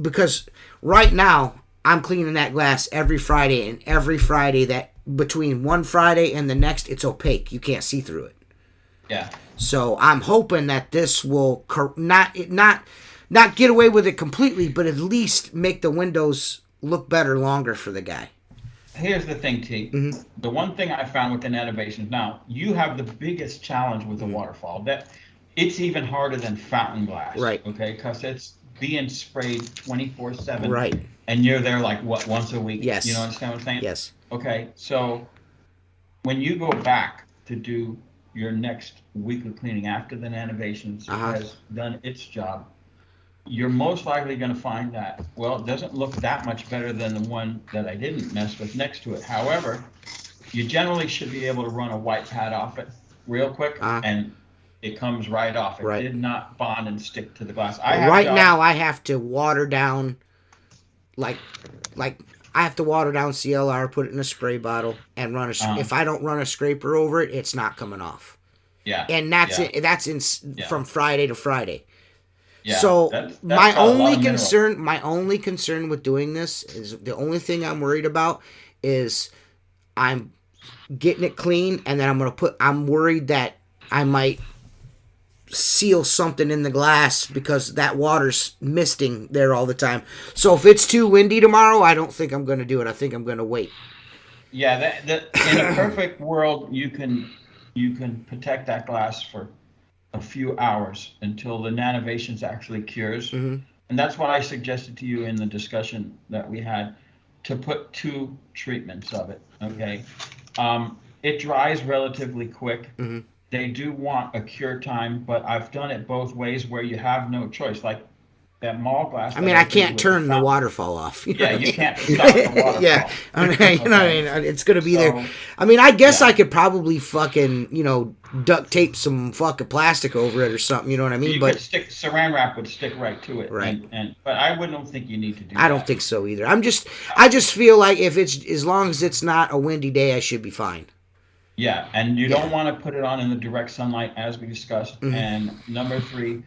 because right now I'm cleaning that glass every Friday, and every Friday that between one Friday and the next, it's opaque. You can't see through it. Yeah. So I'm hoping that this will not get away with it completely, but at least make the windows look better longer for the guy. Here's the thing, T. The one thing I found with the Nanovations, now you have the biggest challenge with the waterfall. That it's even harder than fountain glass, right? Okay, because it's being sprayed 24/7, right? And you're there like once a week. Yes. You know understand what I'm saying? Yes. Okay, so when you go back to do your next weekly cleaning after the Nanovations has done its job, you're most likely going to find that, well, it doesn't look that much better than the one that I didn't mess with next to it. However, you generally should be able to run a white pad off it real quick and it comes right off. It Right. did not bond and stick to the glass. Now I have to water down, like I have to water down CLR, put it in a spray bottle, and run a. If I don't run a scraper over it, it's not coming off. Yeah. And that's yeah. it. That's from Friday to Friday. Yeah, So that's my got a lot only of concern with doing this is the only thing I'm worried about is I'm getting it clean, and then I'm worried that I might seal something in the glass because that water's misting there all the time. So if it's too windy tomorrow, I don't think I'm going to do it. I think I'm going to wait. Yeah, in a perfect world, you can protect that glass for a few hours until the Nanovations actually cures. Mm-hmm. And that's what I suggested to you in the discussion that we had, to put 2 treatments of it, okay? It dries relatively quick. Mm-hmm. They do want a cure time, but I've done it both ways where you have no choice. Like that mall glass. I mean, I can't turn the waterfall off. Yeah, you can't stop the waterfall. Yeah, I mean, you know what I mean? It's going to be there. I mean, I guess I could probably fucking, duct tape some fucking plastic over it or something, you know what I mean? But saran wrap would stick right to it. Right. But I wouldn't think you need to do that. I don't think so either. I just feel like if it's, as long as it's not a windy day, I should be fine. Yeah, and you don't want to put it on in the direct sunlight, as we discussed. Mm-hmm. And number 3,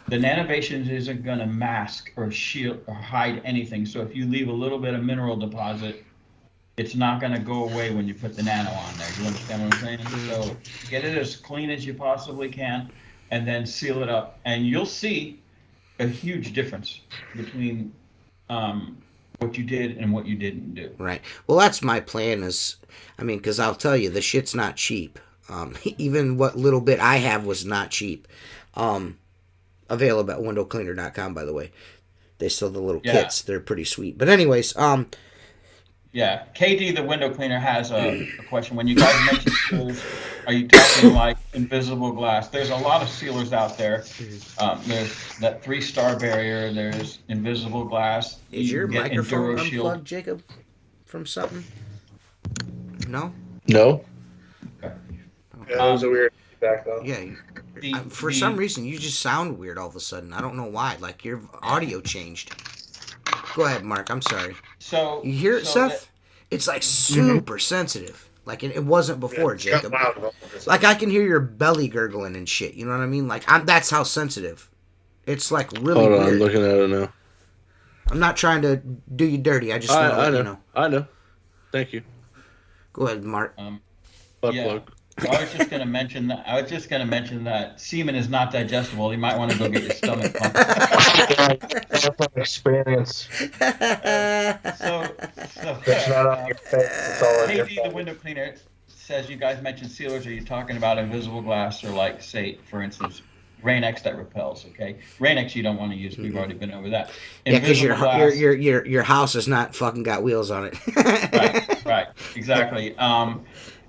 the Nanovations isn't going to mask or shield or hide anything. So if you leave a little bit of mineral deposit, it's not going to go away when you put the Nano on there. You understand what I'm saying? So get it as clean as you possibly can, and then seal it up, and you'll see a huge difference between what you did and what you didn't do. Right. Well, that's my plan because I'll tell you, the shit's not cheap. Even what little bit I have was not cheap. Available at windowcleaner.com, by the way. They sell the little kits. They're pretty sweet. But anyways, yeah, KD, the window cleaner, has a question. When you guys mention sealers, are you talking like invisible glass? There's a lot of sealers out there. There's that 3-star barrier. There's invisible glass. Is your microphone Enduro Shield. unplugged, Jacob, from something? No? No. Okay. Yeah, that was a weird feedback though. Yeah. For some reason, you just sound weird all of a sudden. I don't know why. Like your audio changed. Go ahead, Mark. I'm sorry. So you hear it, Seth? It's like super sensitive. Like it wasn't before, Jacob. Like I can hear your belly gurgling and shit. You know what I mean? Like that's how sensitive. It's like really Hold on, weird. I'm looking at it now. I'm not trying to do you dirty. I just want to let you know. I know. Thank you. Go ahead, Mark. Plug. So I was just going to mention that semen is not digestible. You might want to go get your stomach pumped. That's from experience. So It's not on your face. It's all on your KD, the window cleaner, says you guys mentioned sealers. Are you talking about invisible glass or like, say, for instance, Rain-X that repels? Okay, Rain-X you don't want to use. We've already been over that. Yeah, because your house has not fucking got wheels on it. Right, exactly.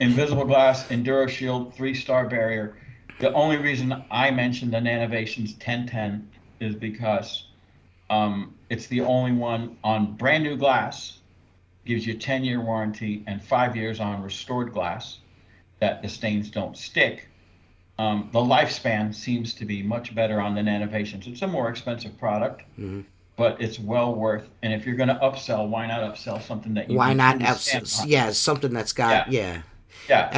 Invisible glass, Enduro Shield, 3-star barrier. The only reason I mentioned the Nanovations 1010 is because it's the only one on brand new glass, gives you a 10-year warranty and 5 years on restored glass that the stains don't stick. The lifespan seems to be much better on the Nanovations. It's a more expensive product, but it's well worth. And if you're going to upsell, why not upsell something that you why can not truly upsell? stand on? Yeah, something that's got at the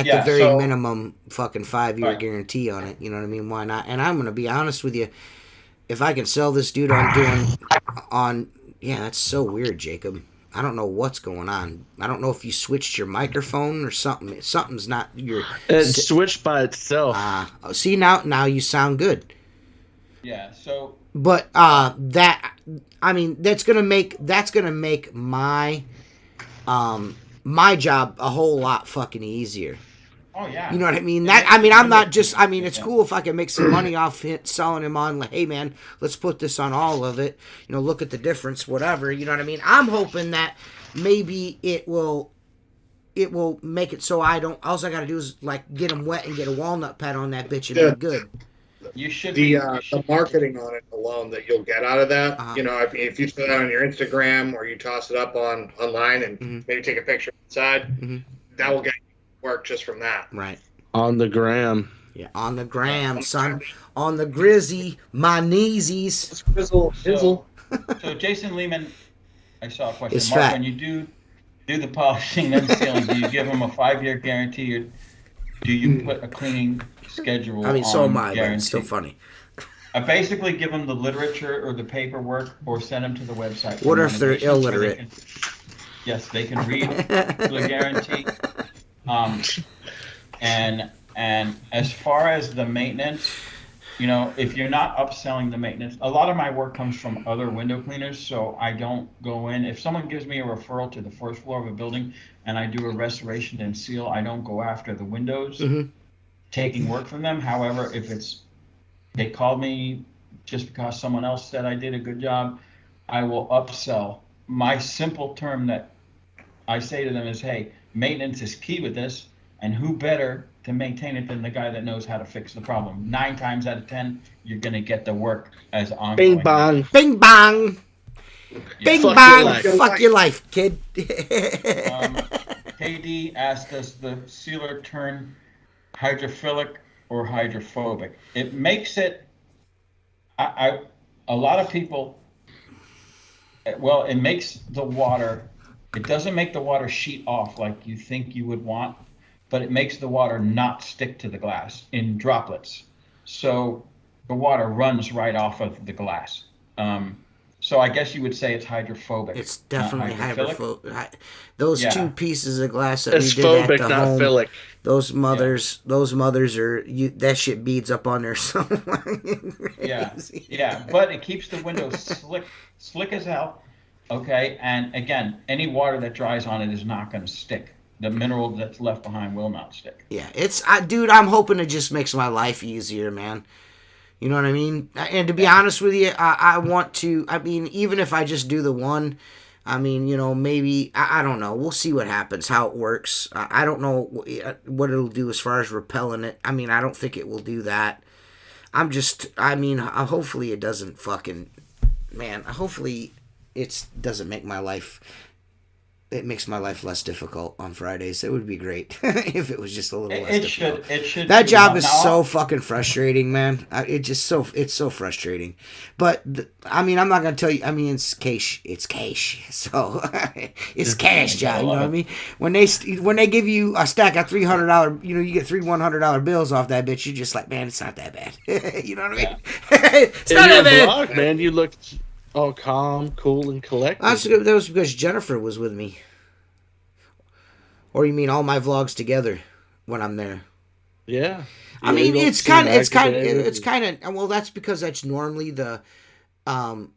Yeah, very so- minimum fucking 5-year Right. guarantee on it. You know what I mean? Why not? And I'm gonna be honest with you. If I can sell this dude that's so weird, Jacob. I don't know what's going on. I don't know if you switched your microphone or something. Something's not your. It switched by itself. See now you sound good. Yeah. So. But that's gonna make my my job a whole lot fucking easier. Oh yeah. You know what I mean? I'm not just. It's cool if I can make some money off it, selling him on. Like, hey man, let's put this on all of it. Look at the difference, whatever. You know what I mean? I'm hoping that maybe it will make it so I don't. All I gotta do is like get them wet and get a walnut pad on that bitch and be good. You should the marketing on it alone that you'll get out of that. If you put that on your Instagram or you toss it up online and maybe take a picture inside, that will get you work just from that. Right. On the gram. Yeah, on the gram, son. On the grizzy, my kneesies. So Jason Lehman, I saw a question. It's Mark, fat. when you do the polishing and sealing, do you give them a 5-year guarantee, or do you put a cleaning schedule I mean, so am on I, but it's still guarantee? funny. I basically give them the literature or the paperwork, or send them to the website for What if they're renovations where illiterate? yes, they can read the guarantee. And as far as the maintenance, if you're not upselling the maintenance, a lot of my work comes from other window cleaners, so I don't go in. If someone gives me a referral to the first floor of a building and I do a restoration and seal, I don't go after the windows, taking work from them. However, if they called me just because someone else said I did a good job, I will upsell. My simple term that I say to them is, hey, maintenance is key with this, and who better to maintain it than the guy that knows how to fix the problem? 9 times out of 10, you're going to get the work as ongoing. Bing bong. Bing bong. Bing Fuck bong. your life. Fuck your life, kid. KD asked us, the sealer turn hydrophilic or hydrophobic? It makes it, a lot of people, well, it makes the water, it doesn't make the water sheet off like you think you would want, but it makes the water not stick to the glass in droplets. So the water runs right off of the glass. So I guess you would say it's hydrophobic. It's definitely hydrophilic. hydrophobic. Those 2 pieces of glass that It's we did phobic, at the not home, philic. those mothers are that shit beads up on there somewhere. Yeah, but it keeps the windows slick as hell. Okay, and again, any water that dries on it is not going to stick. The mineral that's left behind will not stick. Yeah, dude, I'm hoping it just makes my life easier, man. You know what I mean? And to be honest with you, I want to, I mean, even if I just do the one, I mean, maybe, I don't know. We'll see what happens, how it works. I don't know what it'll do as far as repelling it. I mean, I don't think it will do that. Hopefully it doesn't hopefully it doesn't make my life, it makes my life less difficult on Fridays. It would be great if it was just a little less difficult. It should. That job is so fucking frustrating, man. It's so frustrating. But I'm not gonna tell you. I mean, it's cash. So it's cash job. You know what I mean? When they give you a stack of $300, you get 3 $100 bills off that bitch. You're just like, man, it's not that bad. You know what I mean? It's not that bad. Vlog, man, you looked all calm, cool, and collected. That was because Jennifer was with me. Or you mean all my vlogs together when I'm there? Yeah. I mean, it's kind of. Well, that's because that's normally the part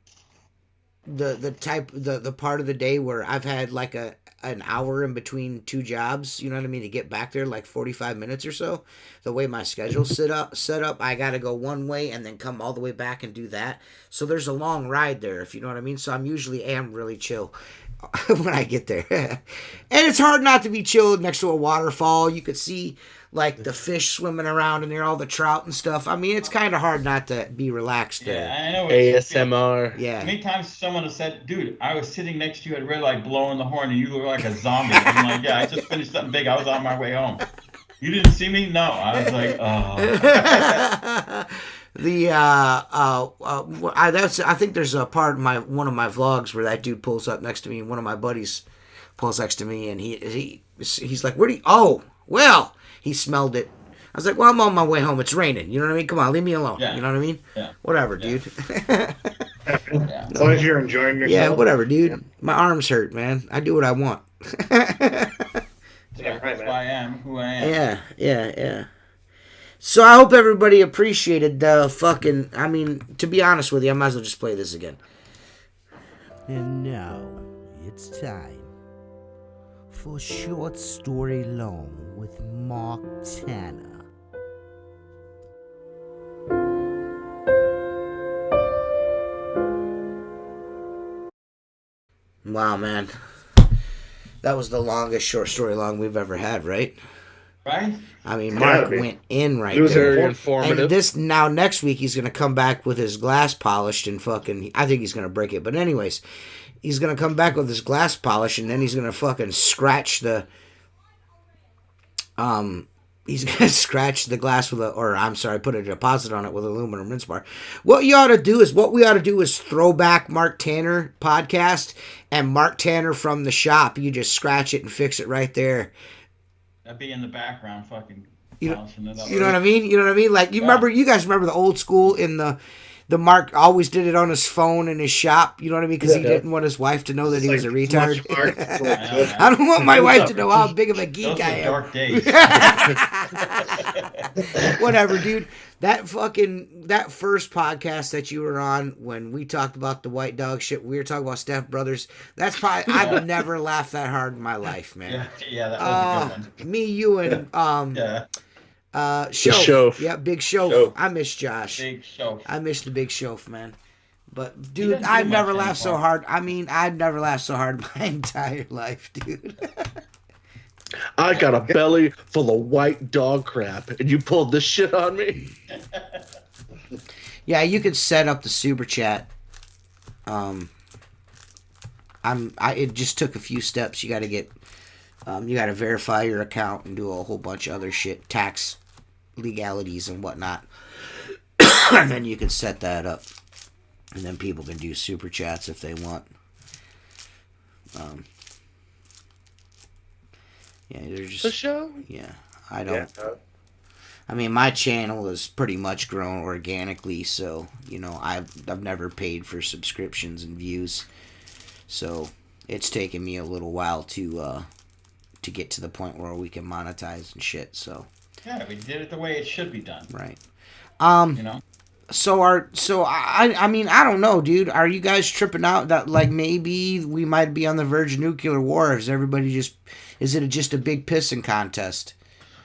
of the day where I've had like an hour in between 2 jobs. You know what I mean? To get back there, like 45 minutes or so. The way my schedule's set up, I got to go one way and then come all the way back and do that. So there's a long ride there, if you know what I mean. So I'm usually really chill when I get there. And it's hard not to be chilled next to a waterfall. You could see like the fish swimming around in there, all the trout and stuff. I mean, it's kind of hard not to be relaxed there. Yeah, I know. ASMR. Yeah. Many times someone has said, dude, I was sitting next to you at red light blowing the horn and you look like a zombie. I'm like, yeah, I just finished something big. I was on my way home. You didn't see me? No. I was like, oh. I think there's a part of one of my vlogs where that dude pulls up next to me, and one of my buddies pulls next to me, and he's like, "Where do you?" Oh, well, he smelled it. I was like, "Well, I'm on my way home. It's raining. You know what I mean? Come on, leave me alone. Yeah. You know what I mean? Yeah. Whatever, dude." As long as you're enjoying yourself. Yeah, whatever, dude. Yeah. My arms hurt, man. I do what I want. Yeah, that's why I am who I am. Yeah. So I hope everybody appreciated the fucking... I mean, to be honest with you, I might as well just play this again. And now, it's time for Short Story Long with Mark Tanner. Wow, man. That was the longest Short Story Long we've ever had, right? Right? I mean, Mark went in right there. It was very informative. And next week he's going to come back with his glass polished and fucking, I think he's going to break it. But anyways, he's going to come back with his glass polish and then he's going to fucking scratch the He's gonna scratch the glass with put a deposit on it with an aluminum rinse bar. What we ought to do is throwback Mark Tanner podcast and Mark Tanner from the shop. You just scratch it and fix it right there. That'd be in the background, fucking You polishing it up. know what I mean? You know what I mean? Like you guys remember the old school in the Mark always did it on his phone in his shop. You know what I mean? Because he didn't want his wife to know that he was a retard. I don't want my wife to know how big of a geek I am. Dark days. Whatever, dude. That first podcast that you were on when we talked about the white dog shit, we were talking about Steph Brothers. That's probably I've never laughed that hard in my life, man. Yeah, that was a good one. Me, you, and Yeah. Shof. Yeah, Big Shof. I miss Josh. Big Shof. I miss the Big Shof, man. But He dude, doesn't do I've much never laughed so anymore. hard. I mean, I've never laughed so hard in my entire life, dude. I got a belly full of white dog crap, and you pulled this shit on me. Yeah, you could set up the super chat. It just took a few steps. You got to get, you got to verify your account and do a whole bunch of other shit, tax legalities and whatnot. And then you can set that up, and then people can do super chats if they want. Yeah, they're just The show? yeah. I don't. I mean, my channel is pretty much grown organically, so you know I've never paid for subscriptions and views, so it's taken me a little while to get to the point where we can monetize and shit. So Yeah, we did it the way it should be done. right. You know. I mean I don't know, dude. Are you guys tripping out that like maybe we might be on the verge of nuclear war? Is it just a big pissing contest?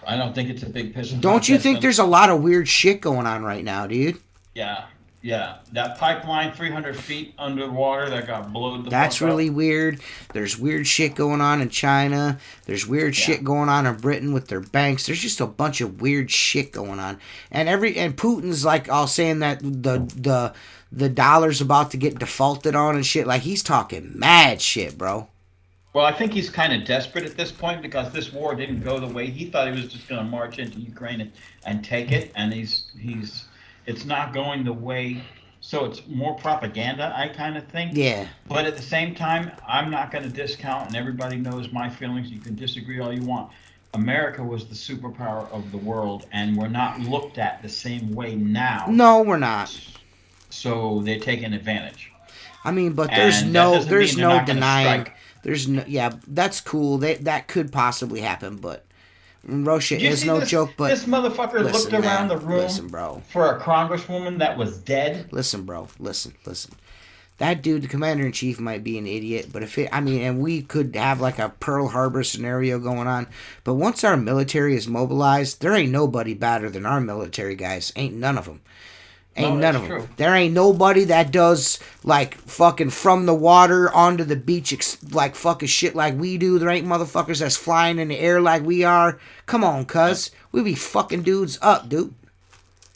I don't think it's a big piss. Don't you think there's a lot of weird shit going on right now, dude? Yeah. That pipeline 300 feet under the water that got blown the That's fuck really up. weird. There's weird shit going on in China. There's weird shit going on in Britain with their banks. There's just a bunch of weird shit going on. And Putin's like all saying that the dollar's about to get defaulted on and shit. Like he's talking mad shit, bro. Well, I think he's kind of desperate at this point because this war didn't go the way he thought. He was just going to march into Ukraine and take it, and it's not going the way. So it's more propaganda, I kind of think. Yeah. But at the same time, I'm not going to discount, and everybody knows my feelings. You can disagree all you want. America was the superpower of the world, and we're not looked at the same way now. No, we're not. So they're taking advantage. I mean, but And there's that no doesn't mean they're not gonna denying. strike. There's no, yeah, that's cool. That could possibly happen, but Russia Did you is see no this, joke. But this motherfucker listen, looked around man, the room listen, bro. for a congresswoman that was dead. Listen, bro. Listen. That dude, the commander in chief, might be an idiot, but and we could have like a Pearl Harbor scenario going on. But once our military is mobilized, there ain't nobody better than our military guys. Ain't none of them. Ain't none of them. True. There ain't nobody that does like fucking from the water onto the beach like fucking shit like we do. There ain't motherfuckers that's flying in the air like we are. Come on, cuz. We be fucking dudes up, dude.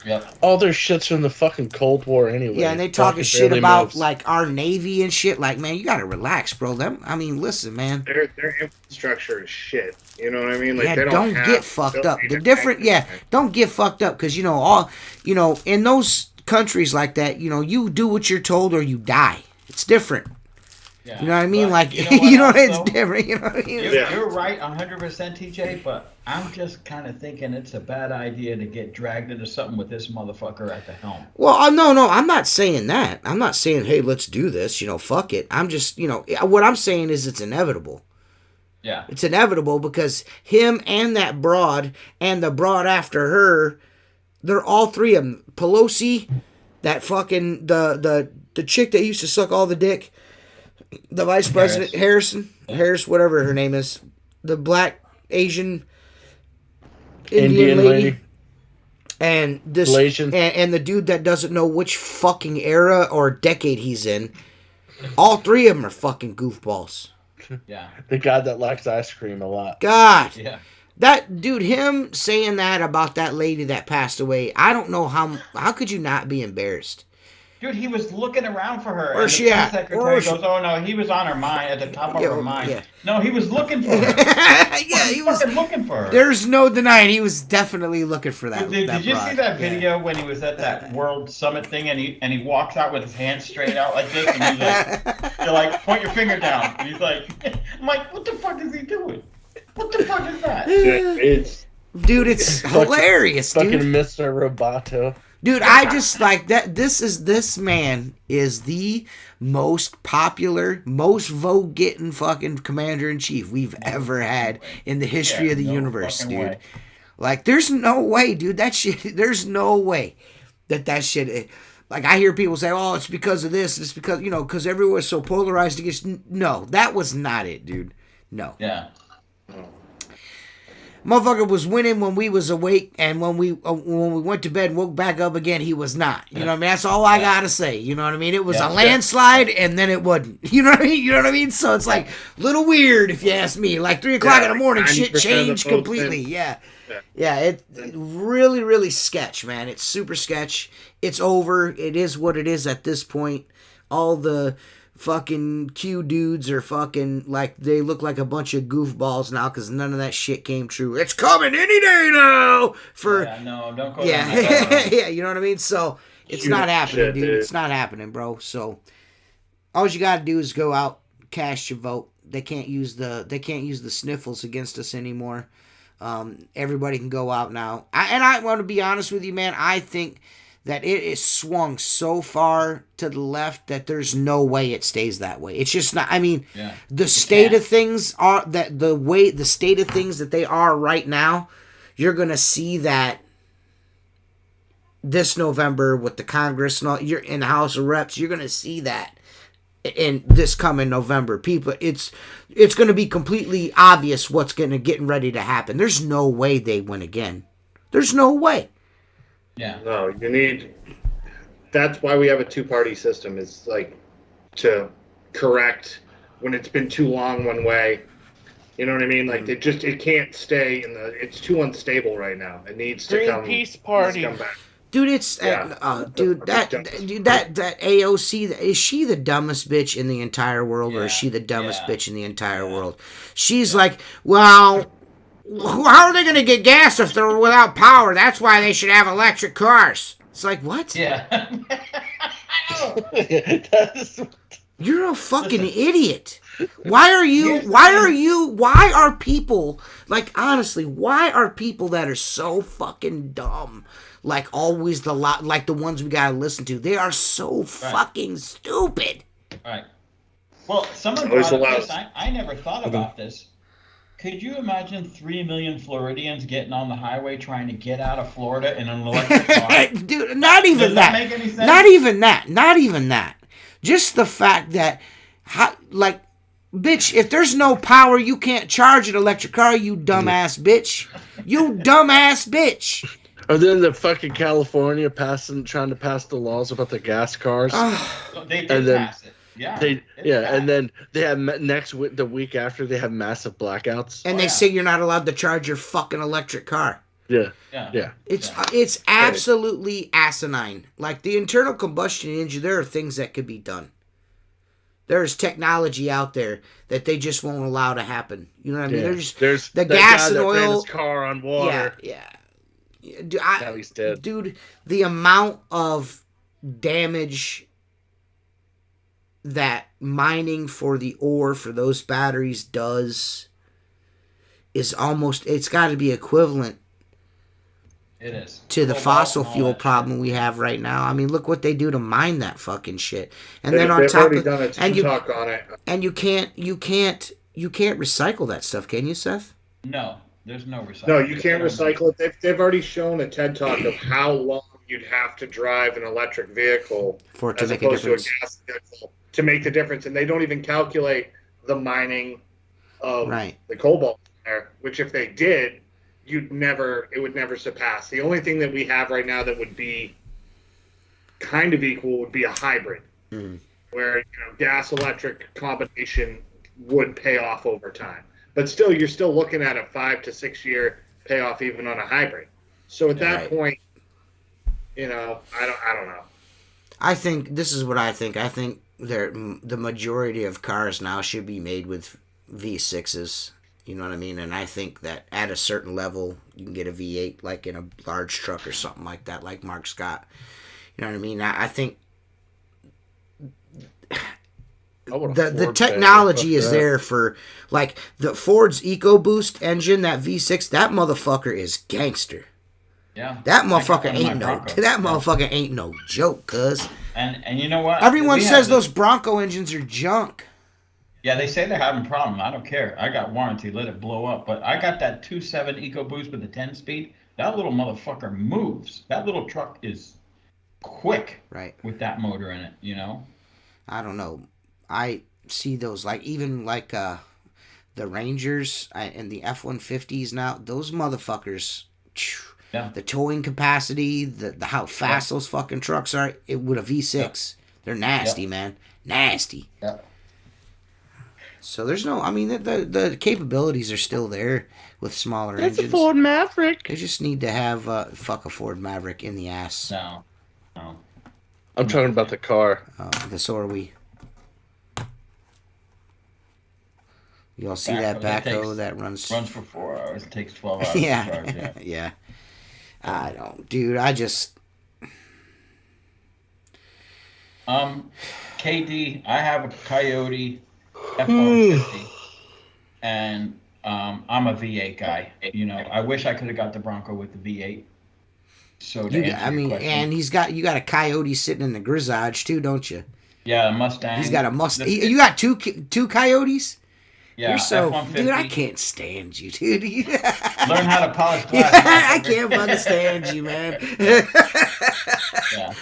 Yep. All their shit's from the fucking Cold War anyway. Yeah, and they talking shit about like our Navy and shit. Like, man, you gotta relax, bro. Listen, man. Their infrastructure is shit. You know what I mean? Like, Yeah, they don't have get fucked up. The facilities different, and yeah, everything. don't get fucked up because in those countries like that, you do what you're told or you die. It's different. Yeah. You know what I mean? But Like, you know what it's also? different. You know what I mean? You're right 100%, TJ, but I'm just kind of thinking it's a bad idea to get dragged into something with this motherfucker at the helm. Well, no, I'm not saying that. I'm not saying, hey, let's do this. Fuck it. I'm just, what I'm saying is it's inevitable. Yeah. It's inevitable because him and that broad and the broad after her, they're all three of them. Pelosi, that fucking the chick that used to suck all the dick, the vice president Harris, whatever her name is, the black Asian Indian lady. And this Malaysian. and the dude that doesn't know which fucking era or decade he's in. All three of them are fucking goofballs. Yeah. The guy that likes ice cream a lot. God. Yeah. That dude, him saying that about that lady that passed away, I don't know how could you not be embarrassed? Dude, he was looking around for her. Where's and she the at? press secretary Where's goes, "Oh no, he was on her mind, at the top of Yeah, her mind." yeah. No, he was looking for her. Yeah, he was fucking looking for her. There's no denying he was definitely looking for that. Did you see broad. that video when he was at that World Summit thing and he walks out with his hands straight out like this and he's like, you're like, point your finger down. And he's like, I'm like, what the fuck is he doing? What the fuck is that? It's Dude, it's hilarious, fucking dude. Mr. Roboto. Dude, I just like that. This man is the most popular, most vote getting fucking commander in chief we've ever had in the history of the universe, dude. Way. Like, there's no way, dude. That shit. There's no way that shit. Like, I hear people say, "Oh, it's because of this. It's because because everyone's so polarized against." No, that was not it, dude. No. Yeah. Motherfucker was winning when we was awake, and when we went to bed and woke back up again, he was not. You know what I mean? That's all I gotta say. You know what I mean? It was a landslide, and then it wasn't. You know what I mean? You know what I mean? So it's like a little weird, if you ask me. Like 3 o'clock in the morning, shit changed completely. Yeah. It really, really sketch, man. It's super sketch. It's over. It is what it is at this point. All the fucking Q dudes are fucking like they look like a bunch of goofballs now because none of that shit came true. It's coming any day now. No, don't go. Yeah, you know what I mean. So it's not happening, shit, dude. It's not happening, bro. So all you gotta do is go out, cast your vote. They can't use the sniffles against us anymore. Everybody can go out now. I want to be honest with you, man. I think that it is swung so far to the left that there's no way it stays that way. It's just not. I mean, the state of things are that the state of things that they are right now. You're gonna see that this November with the Congress and all. You're in the House of Reps. You're gonna see that in this coming November. People, it's gonna be completely obvious what's getting ready to happen. There's no way they win again. There's no way. Yeah. No, you need. That's why we have a two-party system. Is like to correct when it's been too long one way. You know what I mean? Like it can't stay in the. It's too unstable right now. It needs to come. Peace party. Needs to come back. Dude, it's that AOC. Is she the dumbest bitch in the entire world, or is she the dumbest bitch in the entire world? She's like, well, how are they going to get gas if they're without power? That's why they should have electric cars. It's like, what? Yeah. You're a fucking idiot. Why are people, like, honestly, why are people that are so fucking dumb, like always like the ones we gotta listen to, they are so fucking stupid. Right. Well, someone brought up this. I never thought about this. Could you imagine 3 million Floridians getting on the highway trying to get out of Florida in an electric car? Dude, not even Does that. Make any sense? Not even that. Just the fact that, bitch, if there's no power, you can't charge an electric car, you dumbass bitch. You dumbass bitch. And then the fucking California trying to pass the laws about the gas cars. They did pass it. Yeah. And then they have the week after they have massive blackouts. And they say you're not allowed to charge your fucking electric car. Yeah. It's absolutely asinine. Like the internal combustion engine, there are things that could be done. There's technology out there that they just won't allow to happen. You know what I mean? There's the gas and oil. Ran his car on water. Yeah. Now he's dead. Dude, the amount of damage that mining for the ore for those batteries does is almost, it's got to be equivalent. It is. To the fossil fuel problem we have right now. I mean, look what they do to mine that fucking shit. And then on top of it, and you can't recycle that stuff, can you, Seth? No, there's no recycling. No, you can't recycle it. They've already shown a TED Talk of how long you'd have to drive an electric vehicle for it to make a difference. To a gas vehicle to make the difference, and they don't even calculate the mining of the cobalt there. Which, if they did, it would never surpass. The only thing that we have right now that would be kind of equal would be a hybrid, where gas electric combination would pay off over time. But still, you're still looking at a 5 to 6 year payoff even on a hybrid. So at that point, I don't know. I think this is what I think. I think the majority of cars now should be made with V6s. You know what I mean? And I think that at a certain level, you can get a V8 like in a large truck or something like that, like Mark Scott. You know what I mean? I think the technology is there for, like, the Ford's EcoBoost engine, that V6, that motherfucker is gangster. Yeah. That motherfucker ain't no joke, cuz. And you know what? Everyone says those Bronco engines are junk. Yeah, they say they're having problems. I don't care. I got warranty. Let it blow up. But I got that 2.7 EcoBoost with the 10-speed. That little motherfucker moves. That little truck is quick. Right. With that motor in it, you know? I don't know. I see those, like, even like the Rangers and the F-150s now. Those motherfuckers, yeah. The towing capacity, the how fast those fucking trucks are, with a V6. They're nasty, man. Nasty. Yeah. So there's no, I mean, the capabilities are still there with smaller engines. It's a Ford Maverick. They just need to have fuck a Ford Maverick in the ass. No. I'm talking about the car. So are we. You all see that backhoe that runs for 4 hours. It takes 12 hours. Yeah. To charge, Yeah. I don't, dude. I just. KD, I have a Coyote F-150, and I'm a V8 guy. You know, I wish I could have got the Bronco with the V8. So you and you got a Coyote sitting in the Grizzage too, don't you? Yeah, a Mustang. He's got a Mustang. You got two Coyotes. Yeah, you're so, F-150. dude. I can't stand you, dude. Learn how to polish glass. I can't fucking stand you, man. Yeah.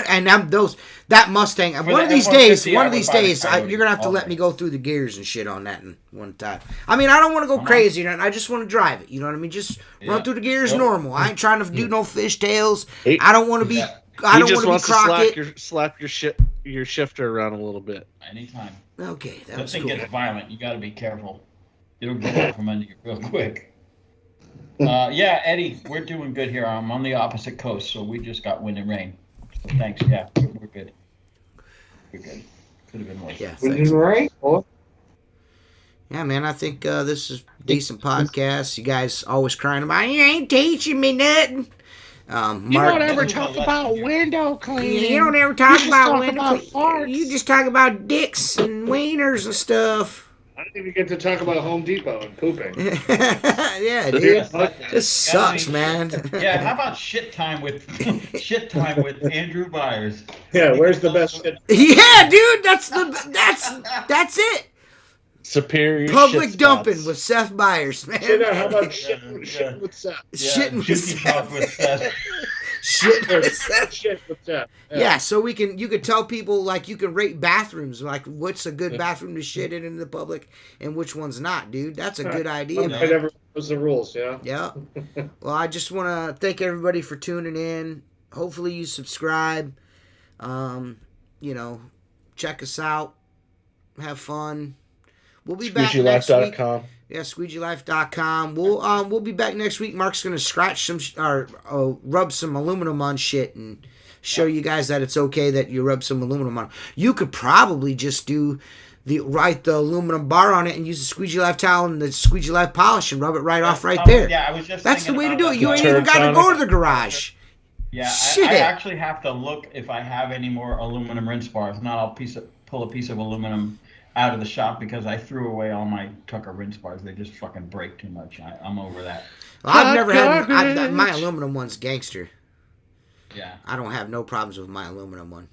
And that Mustang. One of these days, you're gonna have to let me go through the gears and shit on that one time. I mean, I don't want to go crazy, I just want to drive it. You know what I mean? Just run through the gears normal. I ain't trying to do no fishtails. I don't want to be. I don't want to be Crockett. Slap your shifter around a little bit. Anytime. Okay, that thing gets violent. You got to be careful. It'll get out from under you real quick. Yeah, Eddie, we're doing good here. I'm on the opposite coast, so we just got wind and rain. So thanks. Yeah, we're good. We're good. Could have been worse. Yeah, wind and rain. Yeah, man, I think this is a decent podcast. You guys always crying about, you ain't teaching me nothing. Mark, you don't ever talk about window cleaning. You don't ever talk about window cleaning. You just talk about dicks and wieners and stuff. I didn't even get to talk about Home Depot and pooping. Yeah, dude. This sucks, man. Yeah, how about shit time with Andrew Byers? Yeah, where's the best shit? Yeah, dude, that's it. Superior public shit dumping spots. with Seth Byers, man. How about shitting with Seth? Shitting with Seth. Shit with Seth. Yeah, so you could tell people, like, you can rate bathrooms, like what's a good bathroom to shit in the public and which one's not, dude. That's a good idea, man. Everyone knows the rules, yeah. Yeah. Well, I just want to thank everybody for tuning in. Hopefully you subscribe. Check us out. Have fun. We'll be back next week. Yeah, SqueegeeLife.com. We'll be back next week. Mark's gonna scratch rub some aluminum on shit and show you guys that it's okay that you rub some aluminum on. You could probably just write the aluminum bar on it and use the Squeegee Life towel and the Squeegee Life polish and rub it right off right there. Yeah, I was just. That's the way to do it. You ain't even got to go to the garage. Yeah, I actually have to look if I have any more aluminum rinse bars. If not, I'll pull a piece of aluminum out of the shop because I threw away all my Tucker rinse bars. They just fucking break too much. I'm over that. Well, I've never had my aluminum one's gangster. Yeah. I don't have no problems with my aluminum one.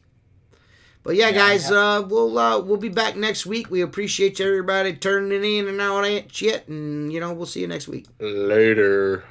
But yeah, guys, we'll be back next week. We appreciate everybody turning in and all that shit, and we'll see you next week. Later.